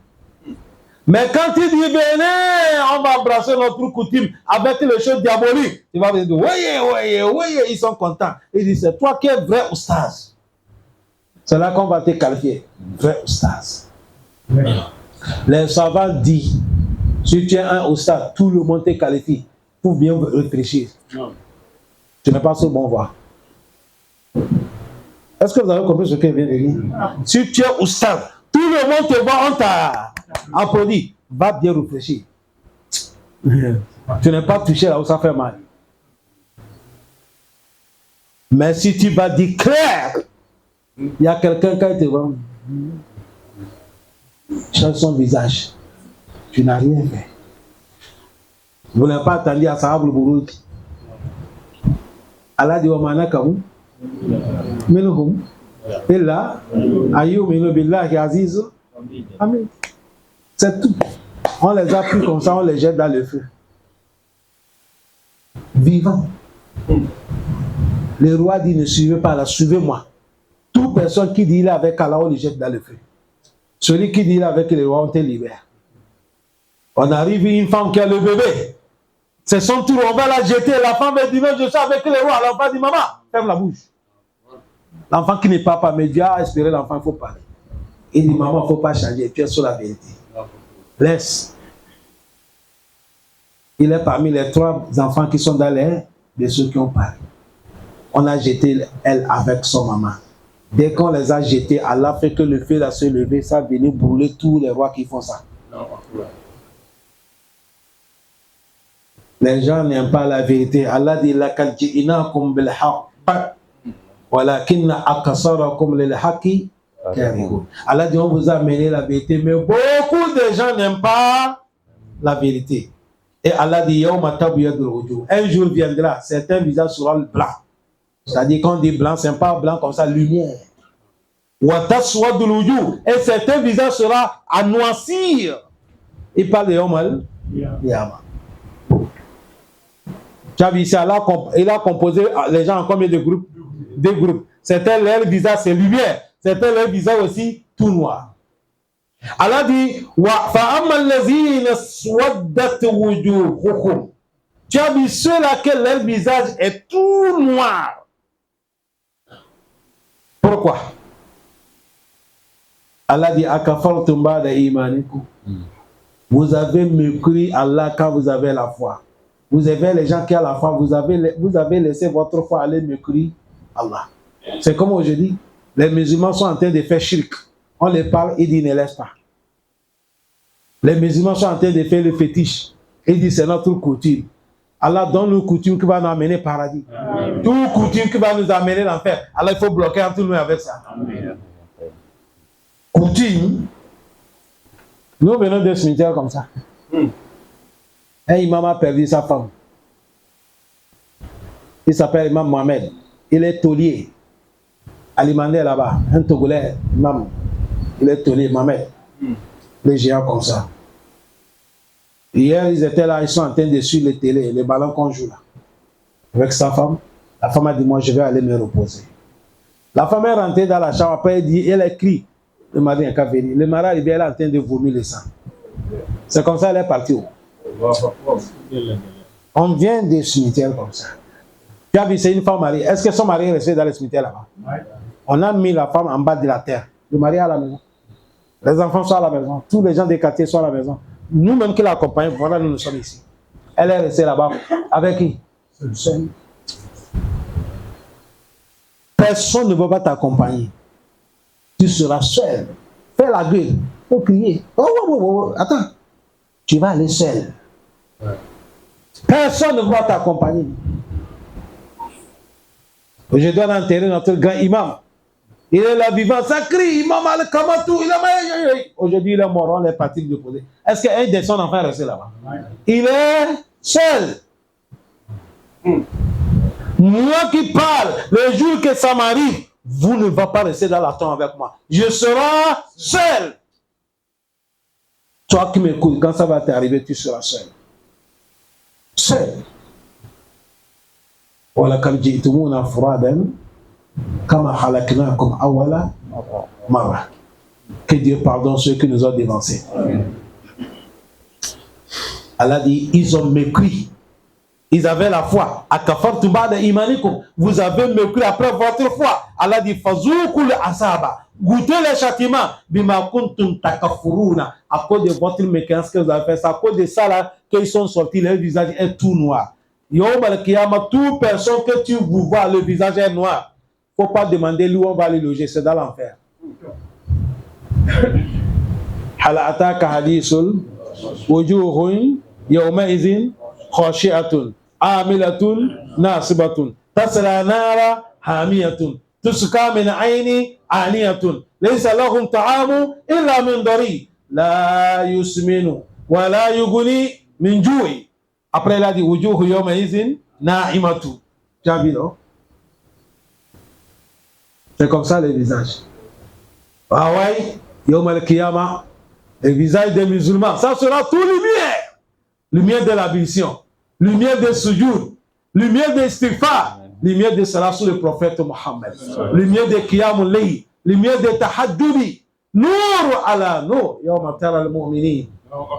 Mais quand il dit venez, on va embrasser notre coutume avec les choses diaboliques, il va dire voyez, ils sont contents. Il dit c'est toi qui es vrai oustaz. C'est là qu'on va te qualifier, vrai oustaz. Les savants disent, si tu es un oustaz, tout le monde te qualifie pour bien réfléchir. Non. Tu n'es pas sur bon voie. Est-ce que vous avez compris ce que vient de dire? Si tu es oustaz, tout le monde te voit, on t'a applaudi. Va bien réfléchir. Tu n'es pas touché là où ça fait mal. Mais si tu vas dire clair, il y a quelqu'un qui te voit. Change son visage. Tu n'as rien fait. Vous n'avez pas attendu à Sahab le Bouroud. Allah dit Omana Kamu. Minhum. Illa. Ayou Minu Billahi Aziz. Amen. C'est tout. On les a pris comme ça, on les jette dans le feu. Vivant. Le roi dit ne suivez pas là, suivez-moi. Toute personne qui dit il est avec Allah, on le jette dans le feu. Celui qui dit il est avec le roi, on te libère. On arrive une femme qui a le bébé. C'est son tour, on va la jeter. La femme va dire, je suis avec le roi. L'enfant dit, maman, ferme la bouche. L'enfant qui n'est pas, mais Dieu a espéré l'enfant, il faut parler. Il dit, maman, il ne faut pas changer, tu es sur la vérité. Laisse. Il est parmi les 3 enfants qui sont dans l'air de ceux qui ont parlé. On a jeté elle avec son maman. Dès qu'on les a jetés, Allah fait que le feu là se lever, ça venait brûler tous les rois qui font ça. Les gens n'aiment pas la vérité. Allah dit laqad ji'nakum bil haqq walakinna aktharakum lil haqqi karihun. Allah dit on vous a amené la vérité, mais beaucoup de gens n'aiment pas la vérité. Et Allah dit yawma tabyadul wujuh. Un jour viendra, certains visages seront blancs. C'est-à-dire qu'on dit blanc, c'est pas blanc comme ça, lumière. Wa taswadul wujuh. Et certains visages sera à noircir. Il parle de yawmal qiyamah. Tu as vu ici, il a composé les gens en combien de groupes? 2 groupes. Certains, leur visage, c'est lumière. Certains, leur visage aussi, tout noir. Allah dit, tu as vu ceux-là que leur visage est tout noir. Pourquoi? Allah dit, vous avez mécru Allah quand vous avez la foi. Vous avez les gens qui ont la foi, vous avez laissé votre foi aller mécourir Allah. C'est comme aujourd'hui, les musulmans sont en train de faire shirk. On les parle, ils disent ne laisse pas. Les musulmans sont en train de faire le fétiche. Ils disent c'est notre coutume. Allah donne le coutume qui va nous amener au paradis. Tout coutume qui va nous amener dans l'enfer. Allah, il faut bloquer entre nous avec ça. Coutume. Nous venons d'un cimetière comme ça. Un imam a perdu sa femme. Il s'appelle Imam Mohamed. Il est taulier. Alimandé là-bas. Un Togolais, imam. Il est taulier, Mohamed. Les géants comme ça. Hier, ils étaient là, ils sont en train de suivre les télés, les ballons qu'on joue là. Avec sa femme. La femme a dit, moi, je vais aller me reposer. La femme est rentrée dans la chambre, après, elle dit, elle écrit. Le mari n'a qu'à venir. Le mari arrivé, elle est en train de vomir le sang. C'est comme ça qu'elle est partie. On vient des cimetières comme ça. Tu as vu, c'est une femme mariée. Est-ce que son mari est resté dans le cimetière là-bas? On a mis la femme en bas de la terre. Le mari est à la maison. Les enfants sont à la maison. Tous les gens des quartiers sont à la maison. Nous-mêmes qui l'accompagnons, voilà, nous sommes ici. Elle est restée là-bas. Avec qui? Seule. Personne ne va pas t'accompagner. Tu seras seul. Fais la gueule. Faut crier. Oh. Attends. Tu vas aller seul. Personne ne va t'accompagner. Aujourd'hui, on a enterré notre grand imam. Il est là vivant, ça crie, imam al-Kamatou. Aujourd'hui, il est mort, on est parti de poser. Est-ce qu'un de son enfant est resté là-bas? Il est seul. Moi qui parle, le jour que ça m'arrive, vous ne va pas rester dans la tombe avec moi. Je serai seul. Toi qui m'écoutes, quand ça va t'arriver, tu seras seul. Seul. وَلَقَدْ جِئْتُمُونَا فُرَادًا كَمَا خَلَقْنَاكُمْ أَوَّلَ مَرَّةٍ. Que Dieu pardonne ceux qui nous ont dévancés. Allah dit, ils ont mépris. Ils avaient la foi. Akafartum ba'da imanikum. Vous avez mépris après votre foi. Allah dit, fazuqul asaba. Goûtez les châtiments. Bima kuntum takafuruna. À cause de votre mécanique que vous avez fait. C'est à cause de ça là qu'ils sont sortis. Leur visage est tout noir. Yawm al-Qiyamah, toute personne que tu vois, le visage est noir. Il ne faut pas demander lui où on va aller loger. C'est dans l'enfer. Hal ataka hadithul wujuhun yawma idhin khashi'atun amilatun nasibatun tasla nara hamiyatun tusqa min ayni aniyatun laysa lahum ta'amu illa min dari la yusminu wa la yughni min ju'i. Après il a dit wujuhu yawma idhin na'imatu. Tu as vu, non? C'est comme ça les visages. Ah ouais, yawm al-Qiyamah, le visage des musulmans, ça sera tout lumière. Lumière de l'ablution, lumière de sujoud, lumière de istighfar, lumière de salat sur le prophète Mohammed, lumière de qiyamul layl, lumière de tahajjudi, nour ala nour, yawma tara al-mu'minin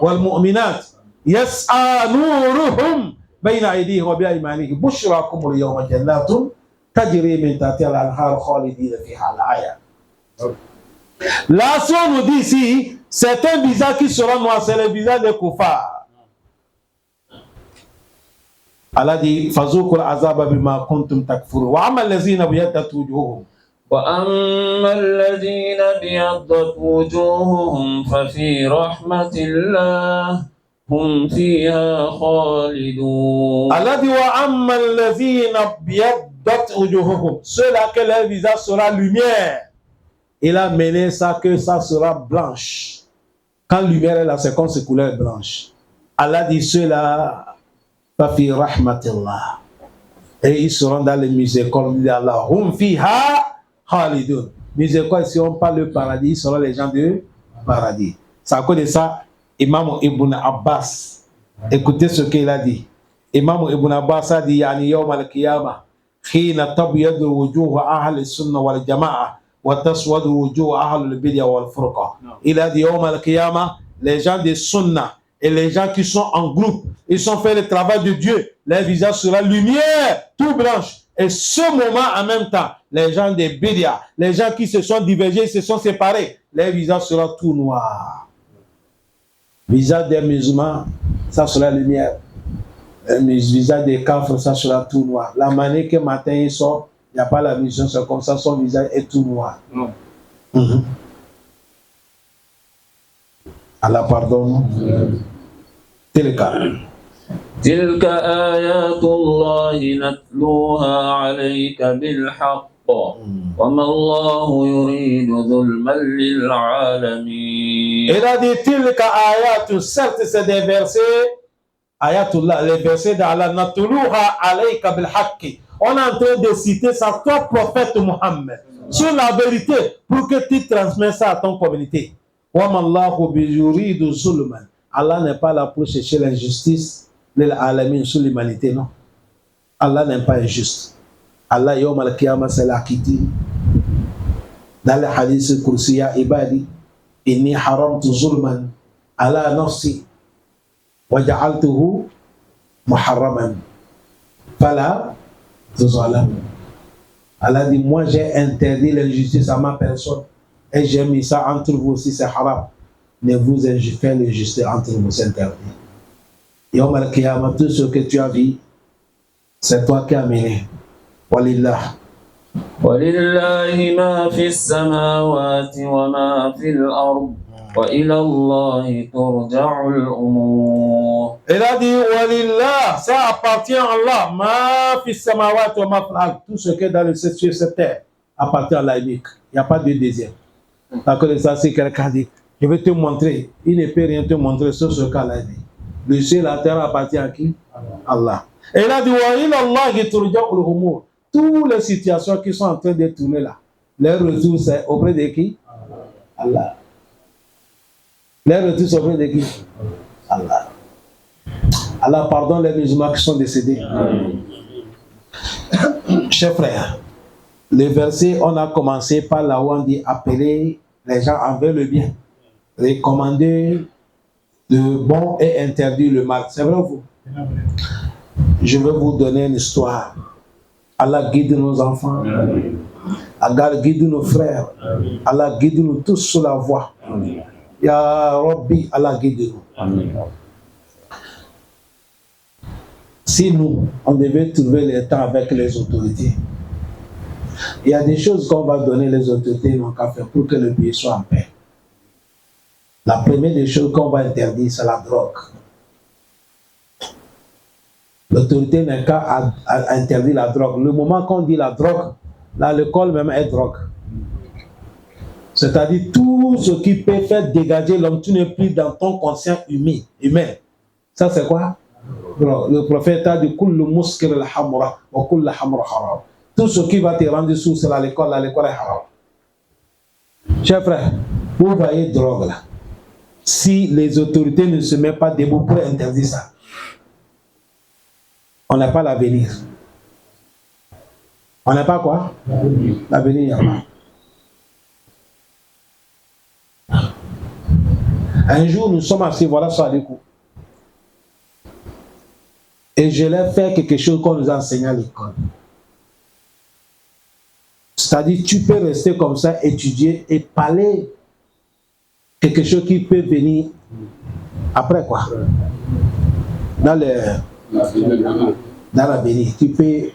wal mu'minat yas'a nuruhum bayna aydihim wa bi aymanihim bushrakum al-yawma jannatun tajri min tahtiha al-anhar khalidina fiha al-aya. Là, si on nous dit ici, c'est un visage qui sera noir, c'est le visage des koufars. Allah dit, Fazukul azaba bima kuntum takfuru. Wa amma allazina biyaddat wujuhum. Wa amma allazina biyaddat wujuhum fa fi rahmatillah hum fiha khalidun. Allah dit, wa amma allazina biyaddat wujuhum. Ceux-là que leur visage sera lumière. Il a mené ça que ça sera blanche. Quand lumière est là, c'est comme ces couleurs blanches. Allah dit ceux-là, Fafi rahmatillah. Et ils seront dans les miséricordes d'Allah. Hum fiha khalidun. Miséricorde, si on parle de paradis, ils seront les gens du paradis. C'est à cause de ça, Imam Ibn Abbas, écoutez ce qu'il a dit. Imam Ibn Abbas a dit, Yani yawm al-Qiyamah, khina tabyadu wujuh ahli sunnah wal jama'a. وَتَسْوَدُ وُجُوهُ أَهْلُ الْبِدْعَ وَالْفُرْقَةِ. Il a dit, Yawm al-Qiyamah, les gens de Sunna et les gens qui sont en groupe, ils ont fait le travail de Dieu. Leur visage sera lumière, tout blanche. Et ce moment, en même temps, les gens des Bid'a, les gens qui se sont divergés, se sont séparés, leur visage sera tout noir. Visage des musulmans, ça sera lumière. Le visage des kafres, ça sera tout noir. La manière que matin ils sortent, il n'y a pas la vision, c'est comme ça, son visage est tout noir. Allah pardonne. C'est le cas. تلك آيات الله نتلوها عليك بالحق وما الله يريد ظلما للعالمين. Il a dit tilka ayatu, certes c'est des versets, ayatullah, les versets d'Allah, natuluha alayka bil haqqi. On est en train de citer ça, toi prophète Mohammed, sur la vérité, pour que tu transmets ça à ton communauté. Wa ma Allahu yuridu zulman. Allah n'est pas là pour chercher l'injustice, l'alamin sur l'humanité, non. Allah n'est pas injuste. Allah yawm al-qiyamah c'est là qui dit dans le hadith kursi ya ibadi inni haramtu zulman ala nafsi wa ja'altuhu muharraman fala tuzalamu. Allah dit moi j'ai interdit l'injustice à ma personne et j'ai mis ça entre vous aussi, c'est haram. Ne vous faites l'injustice entre vous, c'est interdit. Yawm al-qiyamah, tout ce que tu as vu, c'est toi qui as mené. ولله ما في السماوات وما في الأرض وإلى الله ترجع الأمور. Il a dit walillah, ça appartient à Allah. Ma fi samawat wa ma fil ard. Tout ce qui est dans le ciel sur cette terre appartient à Allah unique. Il n'y a pas de deuxième. À cause de ça, si quelqu'un dit, je vais te montrer, il ne peut rien te montrer sur ce cas-là. Le ciel et la terre appartient à qui? Allah. Et il a dit wa ila Allah turja'ul umur. Toutes les situations qui sont en train de tourner là, les retours c'est auprès de qui? Allah. Les retours c'est auprès de qui? Allah. Allah pardonne les musulmans qui sont décédés. Chers frères, le verset, on a commencé par là où on dit appeler les gens envers le bien, recommander le bon et interdire le mal. C'est vrai ou faux? Je vais vous donner une histoire. Allah guide nos enfants. Allah guide nos frères. Allah guide nous tous sur la voie. Ya Rabbi, Allah guide nous. Si nous, on devait trouver le temps avec les autorités, il y a des choses qu'on va donner les autorités n'ont qu'à faire pour que le pays soit en paix. La première des choses qu'on va interdire, c'est la drogue. L'autorité n'a qu'à interdire la drogue. Le moment qu'on dit la drogue, là, l'alcool même est drogue. C'est-à-dire tout ce qui peut faire dégager l'homme, tu n'es plus dans ton conscient humain. Ça, c'est quoi? Le prophète a dit Kullu muskir al-hamra wa kullu hamra haram. Tout ce qui va te rendre sous, c'est l'alcool est haram. Chers frères, vous voyez drogue là. Si les autorités ne se mettent pas debout pour interdire ça, on n'a pas l'avenir. On n'a pas quoi? L'avenir, il n'y a pas. Un jour, nous sommes assis, voilà, ça les coups. Et je l'ai fait quelque chose qu'on nous a enseigné à l'école. C'est-à-dire, tu peux rester comme ça, étudier et parler quelque chose qui peut venir après quoi? Dans l'avenir, tu peux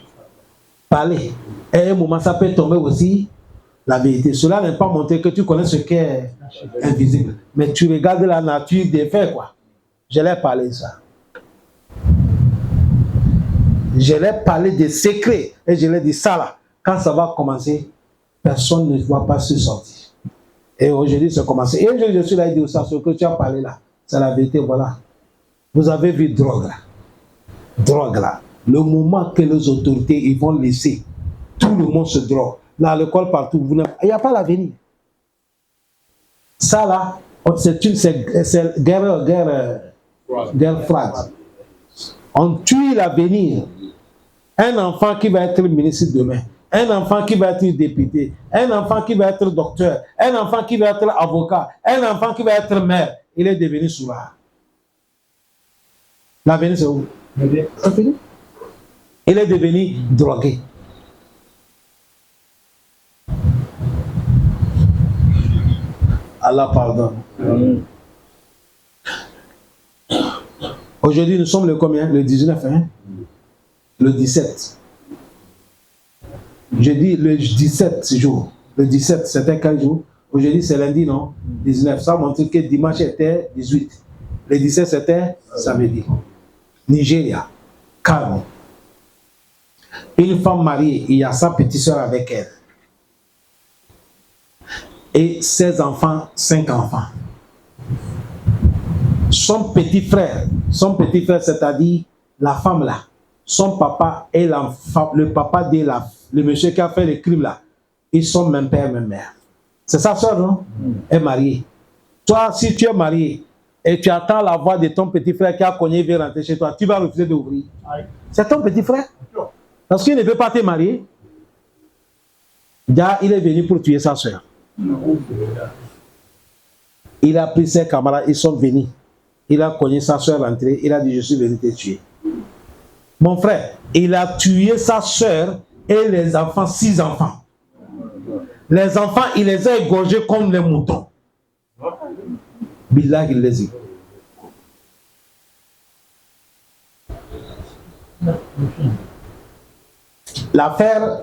parler. Et à un moment, ça peut tomber aussi la vérité. Cela n'est pas montrer que tu connais ce qui est invisible. Mais tu regardes la nature des faits, quoi. Je l'ai parlé de ça. Je l'ai parlé des secrets. Et je l'ai dit ça là. Quand ça va commencer, personne ne va pas se sortir. Et aujourd'hui, ça commence. Et aujourd'hui, je suis là et dis ça, ce que tu as parlé là, c'est la vérité, voilà. Vous avez vu drogue là. Drogue là. Le moment que les autorités ils vont laisser, tout le monde se drogue. Là, l'école partout, il n'y a pas l'avenir. Ça là, c'est guerre froide. On tue l'avenir. Un enfant qui va être ministre demain, un enfant qui va être député, un enfant qui va être docteur, un enfant qui va être avocat, un enfant qui va être maire, il est devenu sourd. L'avenir c'est où? C'est fini. Il est devenu drogué. Allah pardonne. Aujourd'hui, nous sommes le combien? Le 19, hein? Le 17. Je dis le 17 jours. Le 17, c'était quel jour? Aujourd'hui, c'est lundi, non? 19. Ça montre que dimanche était 18. Le 17, c'était samedi. Nigeria, calme. Une femme mariée, il y a sa petite soeur avec elle. Et 16 enfants, 5 enfants. Son petit frère, c'est-à-dire la femme là, son papa et le papa de le monsieur qui a fait le crime là, ils sont même père, même mère. C'est sa soeur, non? Elle est mariée. Toi, si tu es marié et tu attends la voix de ton petit frère qui a cogné et veut rentrer chez toi, tu vas refuser d'ouvrir. C'est ton petit frère. Parce qu'il ne veut pas te marier. Déjà, il est venu pour tuer sa soeur. Il a pris ses camarades, ils sont venus. Il a cogné sa soeur rentrée, il a dit je suis venu te tuer. Mon frère, il a tué sa soeur et les enfants, 6 enfants. Les enfants, il les a égorgés comme les moutons. Billah, il les dit. L'affaire,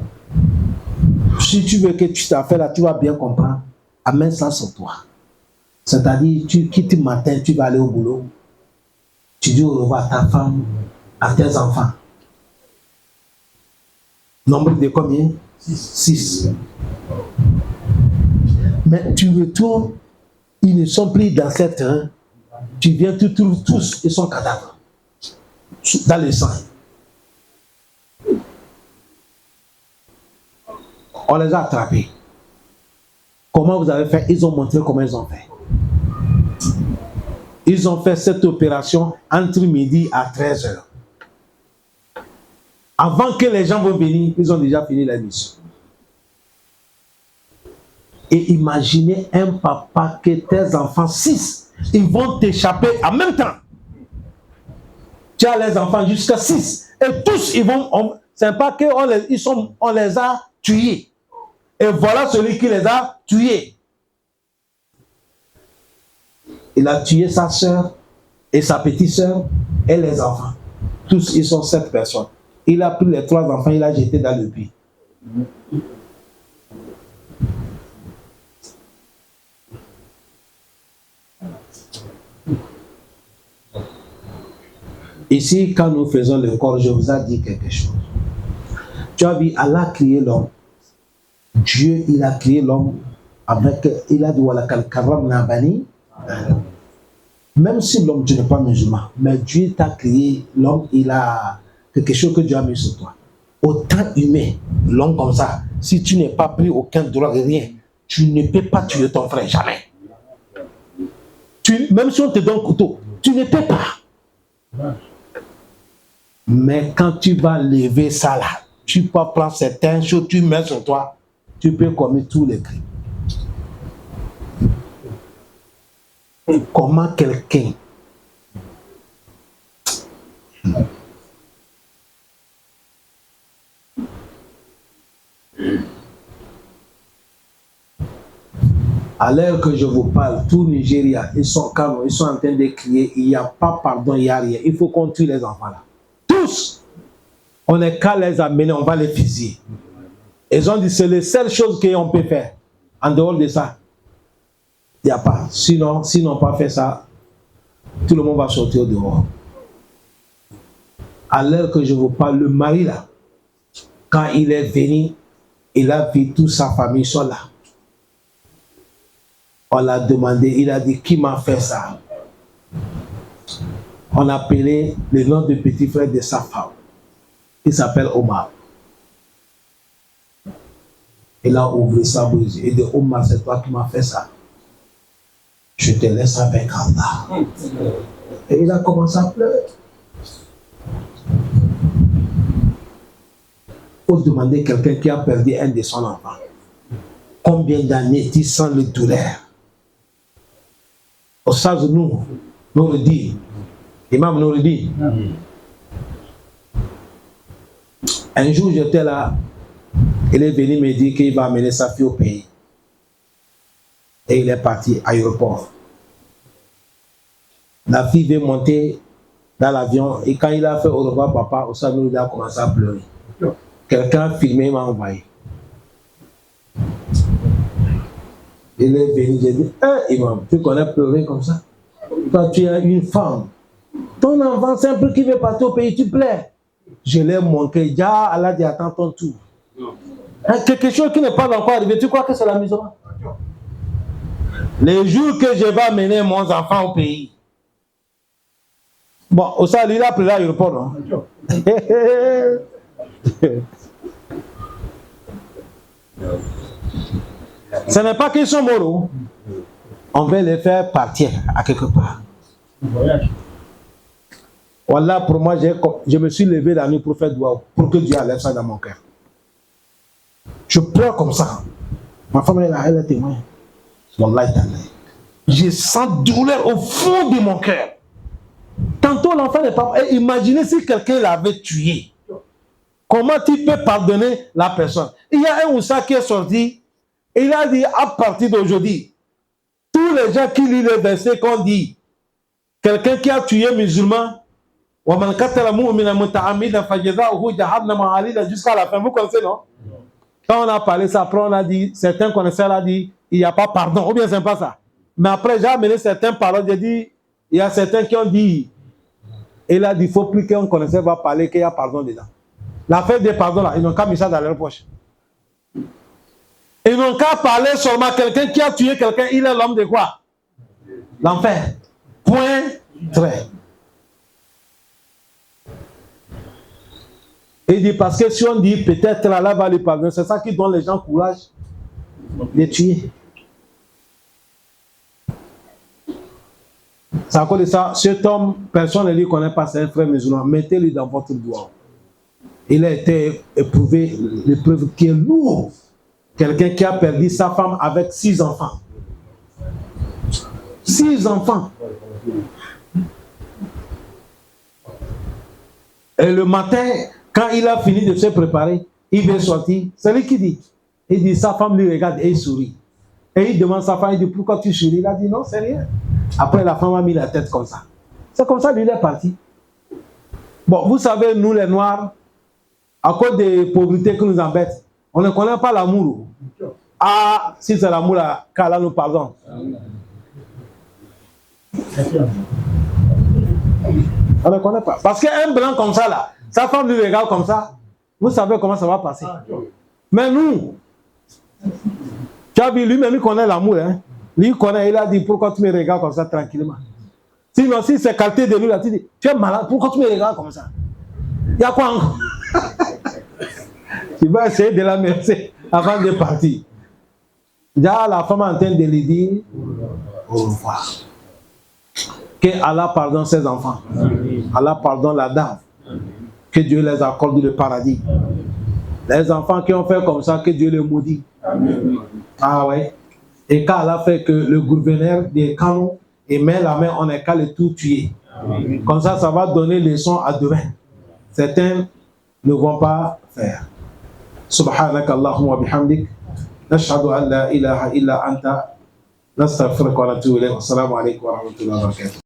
si tu veux que tu t'affaies là, tu vas bien comprendre. Amène ça sur toi. C'est-à-dire, tu quittes le matin, tu vas aller au boulot. Tu dis au revoir à ta femme, à tes enfants. Nombre de combien? 6. Mais tu retournes, ils ne sont plus dans cette terrain. Tu viens, tu trouves tous, ils sont cadavres. Dans le sang. On les a attrapés. Comment vous avez fait? Ils ont montré comment ils ont fait. Ils ont fait cette opération entre midi à 13h. Avant que les gens vont venir, ils ont déjà fini la mission. Et imaginez un papa que tes enfants, 6, ils vont t'échapper en même temps. Tu as les enfants jusqu'à 6. Et tous, ils vont... C'est pas qu'on les a tués. Et voilà celui qui les a tués. Il a tué sa soeur et sa petite soeur et les enfants. Tous, ils sont 7 personnes. Il a pris les 3 enfants, il a jeté dans le puits. Ici, quand nous faisons le corps, je vous ai dit quelque chose. Tu as vu, Allah a créé l'homme. Dieu, il a créé l'homme avec, il a dit, voilà, même si l'homme, tu n'es pas musulman, mais Dieu t'a créé, l'homme, il a quelque chose que Dieu a mis sur toi. Autant humain, l'homme comme ça, si tu n'es pas pris aucun droit, rien, tu ne peux pas tuer ton frère, jamais. Même si on te donne un couteau, tu ne peux pas. Mais quand tu vas lever ça là, tu peux prendre certaines choses, tu mets sur toi, tu peux commettre tous les crimes. Comment quelqu'un à l'heure que je vous parle, tout Nigeria, ils sont calmes, ils sont en train de crier, il n'y a pas pardon, il n'y a rien. Il faut qu'on tue les enfants là. Tous! On n'est qu'à les amener, on va les fusiller. Ils ont dit c'est les seules choses qu'on peut faire. En dehors de ça, il n'y a pas. Sinon, s'ils n'ont pas fait ça, tout le monde va sortir au dehors. À l'heure que je vous parle, le mari là, quand il est venu, il a vu toute sa famille sont là. On l'a demandé, il a dit qui m'a fait ça? On a appelé le nom de petit frère de sa femme. Il s'appelle Omar. Il a ouvert sa bouche et dit Omar, c'est toi qui m'as fait ça. Je te laisse avec Allah. Et il a commencé à pleurer. Il faut demander à quelqu'un qui a perdu un de son enfant. Combien d'années tu sens le douleur? Au sens de nous, Noureddin, Imam Noureddin. Un jour, j'étais là, il est venu me dire qu'il va amener sa fille au pays. Et il est parti à l'aéroport. La fille veut monter dans l'avion et quand il a fait au revoir papa, au salon, il a commencé à pleurer. Quelqu'un a filmé, il m'a envoyé. Il est venu, j'ai dit, Imam, tu connais pleurer comme ça? Toi, tu es une femme. Ton enfant simple qui veut partir au pays, tu plais. Je l'ai manqué. Déjà, Allah dit attends ton tour. Hein, quelque chose qui n'est pas encore arrivé, tu crois que c'est la musulmane? Les jours que je vais amener mon enfant au pays. Bon, au salut, il a pris l'aéroport. Hein? Ce n'est pas qu'ils sont moraux. On va les faire partir à quelque part. Voilà, pour moi, je me suis levé la nuit pour faire doigt, pour que Dieu enlève ça dans mon cœur. Je pleure comme ça. Ma femme, elle est témoin. Je sens douleur au fond de mon cœur. Tantôt, l'enfant n'est pas... Imaginez si quelqu'un l'avait tué. Comment tu peux pardonner la personne? Il y a un Oussa qui est sorti. Il a dit, à partir d'aujourd'hui, tous les gens qui lisent les versets qu'on dit, quelqu'un qui a tué un musulman, jusqu'à la fin, vous connaissez, non? Quand on a parlé ça, après on a dit, certains connaisseurs ont dit, il n'y a pas pardon, ou bien c'est pas ça. Mais après, j'ai amené certains paroles, j'ai dit, il y a certains qui ont dit, il a dit, il ne faut plus qu'un connaisseur va parler qu'il y a pardon dedans. L'affaire des pardons, là, ils n'ont qu'à mettre ça dans leur poche. Ils n'ont qu'à parler seulement quelqu'un qui a tué quelqu'un, il est l'homme de quoi? L'enfer. Point, trait. Il dit, parce que si on dit, peut-être Allah va lui pardonner, c'est ça qui donne les gens courage de tuer. C'est à cause de ça, cet homme, personne ne lui connaît pas, c'est un frère musulman. Mettez-le dans votre doigt. Il a été éprouvé, l'épreuve qui est lourde. Quelqu'un qui a perdu sa femme avec 6 enfants. 6 enfants. Et le matin, quand il a fini de se préparer, il vient sortir. C'est lui qui dit. Il dit, sa femme lui regarde et il sourit. Et il demande à sa femme, il dit, pourquoi tu souris? Il a dit, non, c'est rien. Après, la femme a mis la tête comme ça. C'est comme ça qu'il est parti. Bon, vous savez, nous les Noirs, à cause des pauvretés qui nous embêtent, on ne connaît pas l'amour. Ah, si c'est l'amour, qu'Allah nous pardonne. On ne connaît pas. Parce qu'un blanc comme ça, là, sa femme lui regarde comme ça, vous savez comment ça va passer. Mais nous, tu as vu, lui-même, il connaît l'amour. Hein? Lui, il connaît, il a dit, pourquoi tu me regardes comme ça tranquillement? Sinon, si c'est qualité de lui, là, tu dis, tu es malade, pourquoi tu me regardes comme ça? Il y a quoi encore? Tu vas essayer de la mercer avant de partir. Déjà, la femme est en train de lui dire au revoir. Que Allah pardonne ses enfants. Allah pardonne la dame. Que Dieu les accorde le paradis. Les enfants qui ont fait comme ça, que Dieu les maudit. Ah ouais. Et quand Allah fait que le gouverneur des canons et met la main, on est qu'à les tout tuer. Comme ça, ça va donner leçon à demain. Certains ne vont pas faire. سبحانك اللهم وبحمدك نشهد أن لا إله إلا أنت نستغفرك ونتوب إليك والسلام عليكم ورحمة الله وبركاته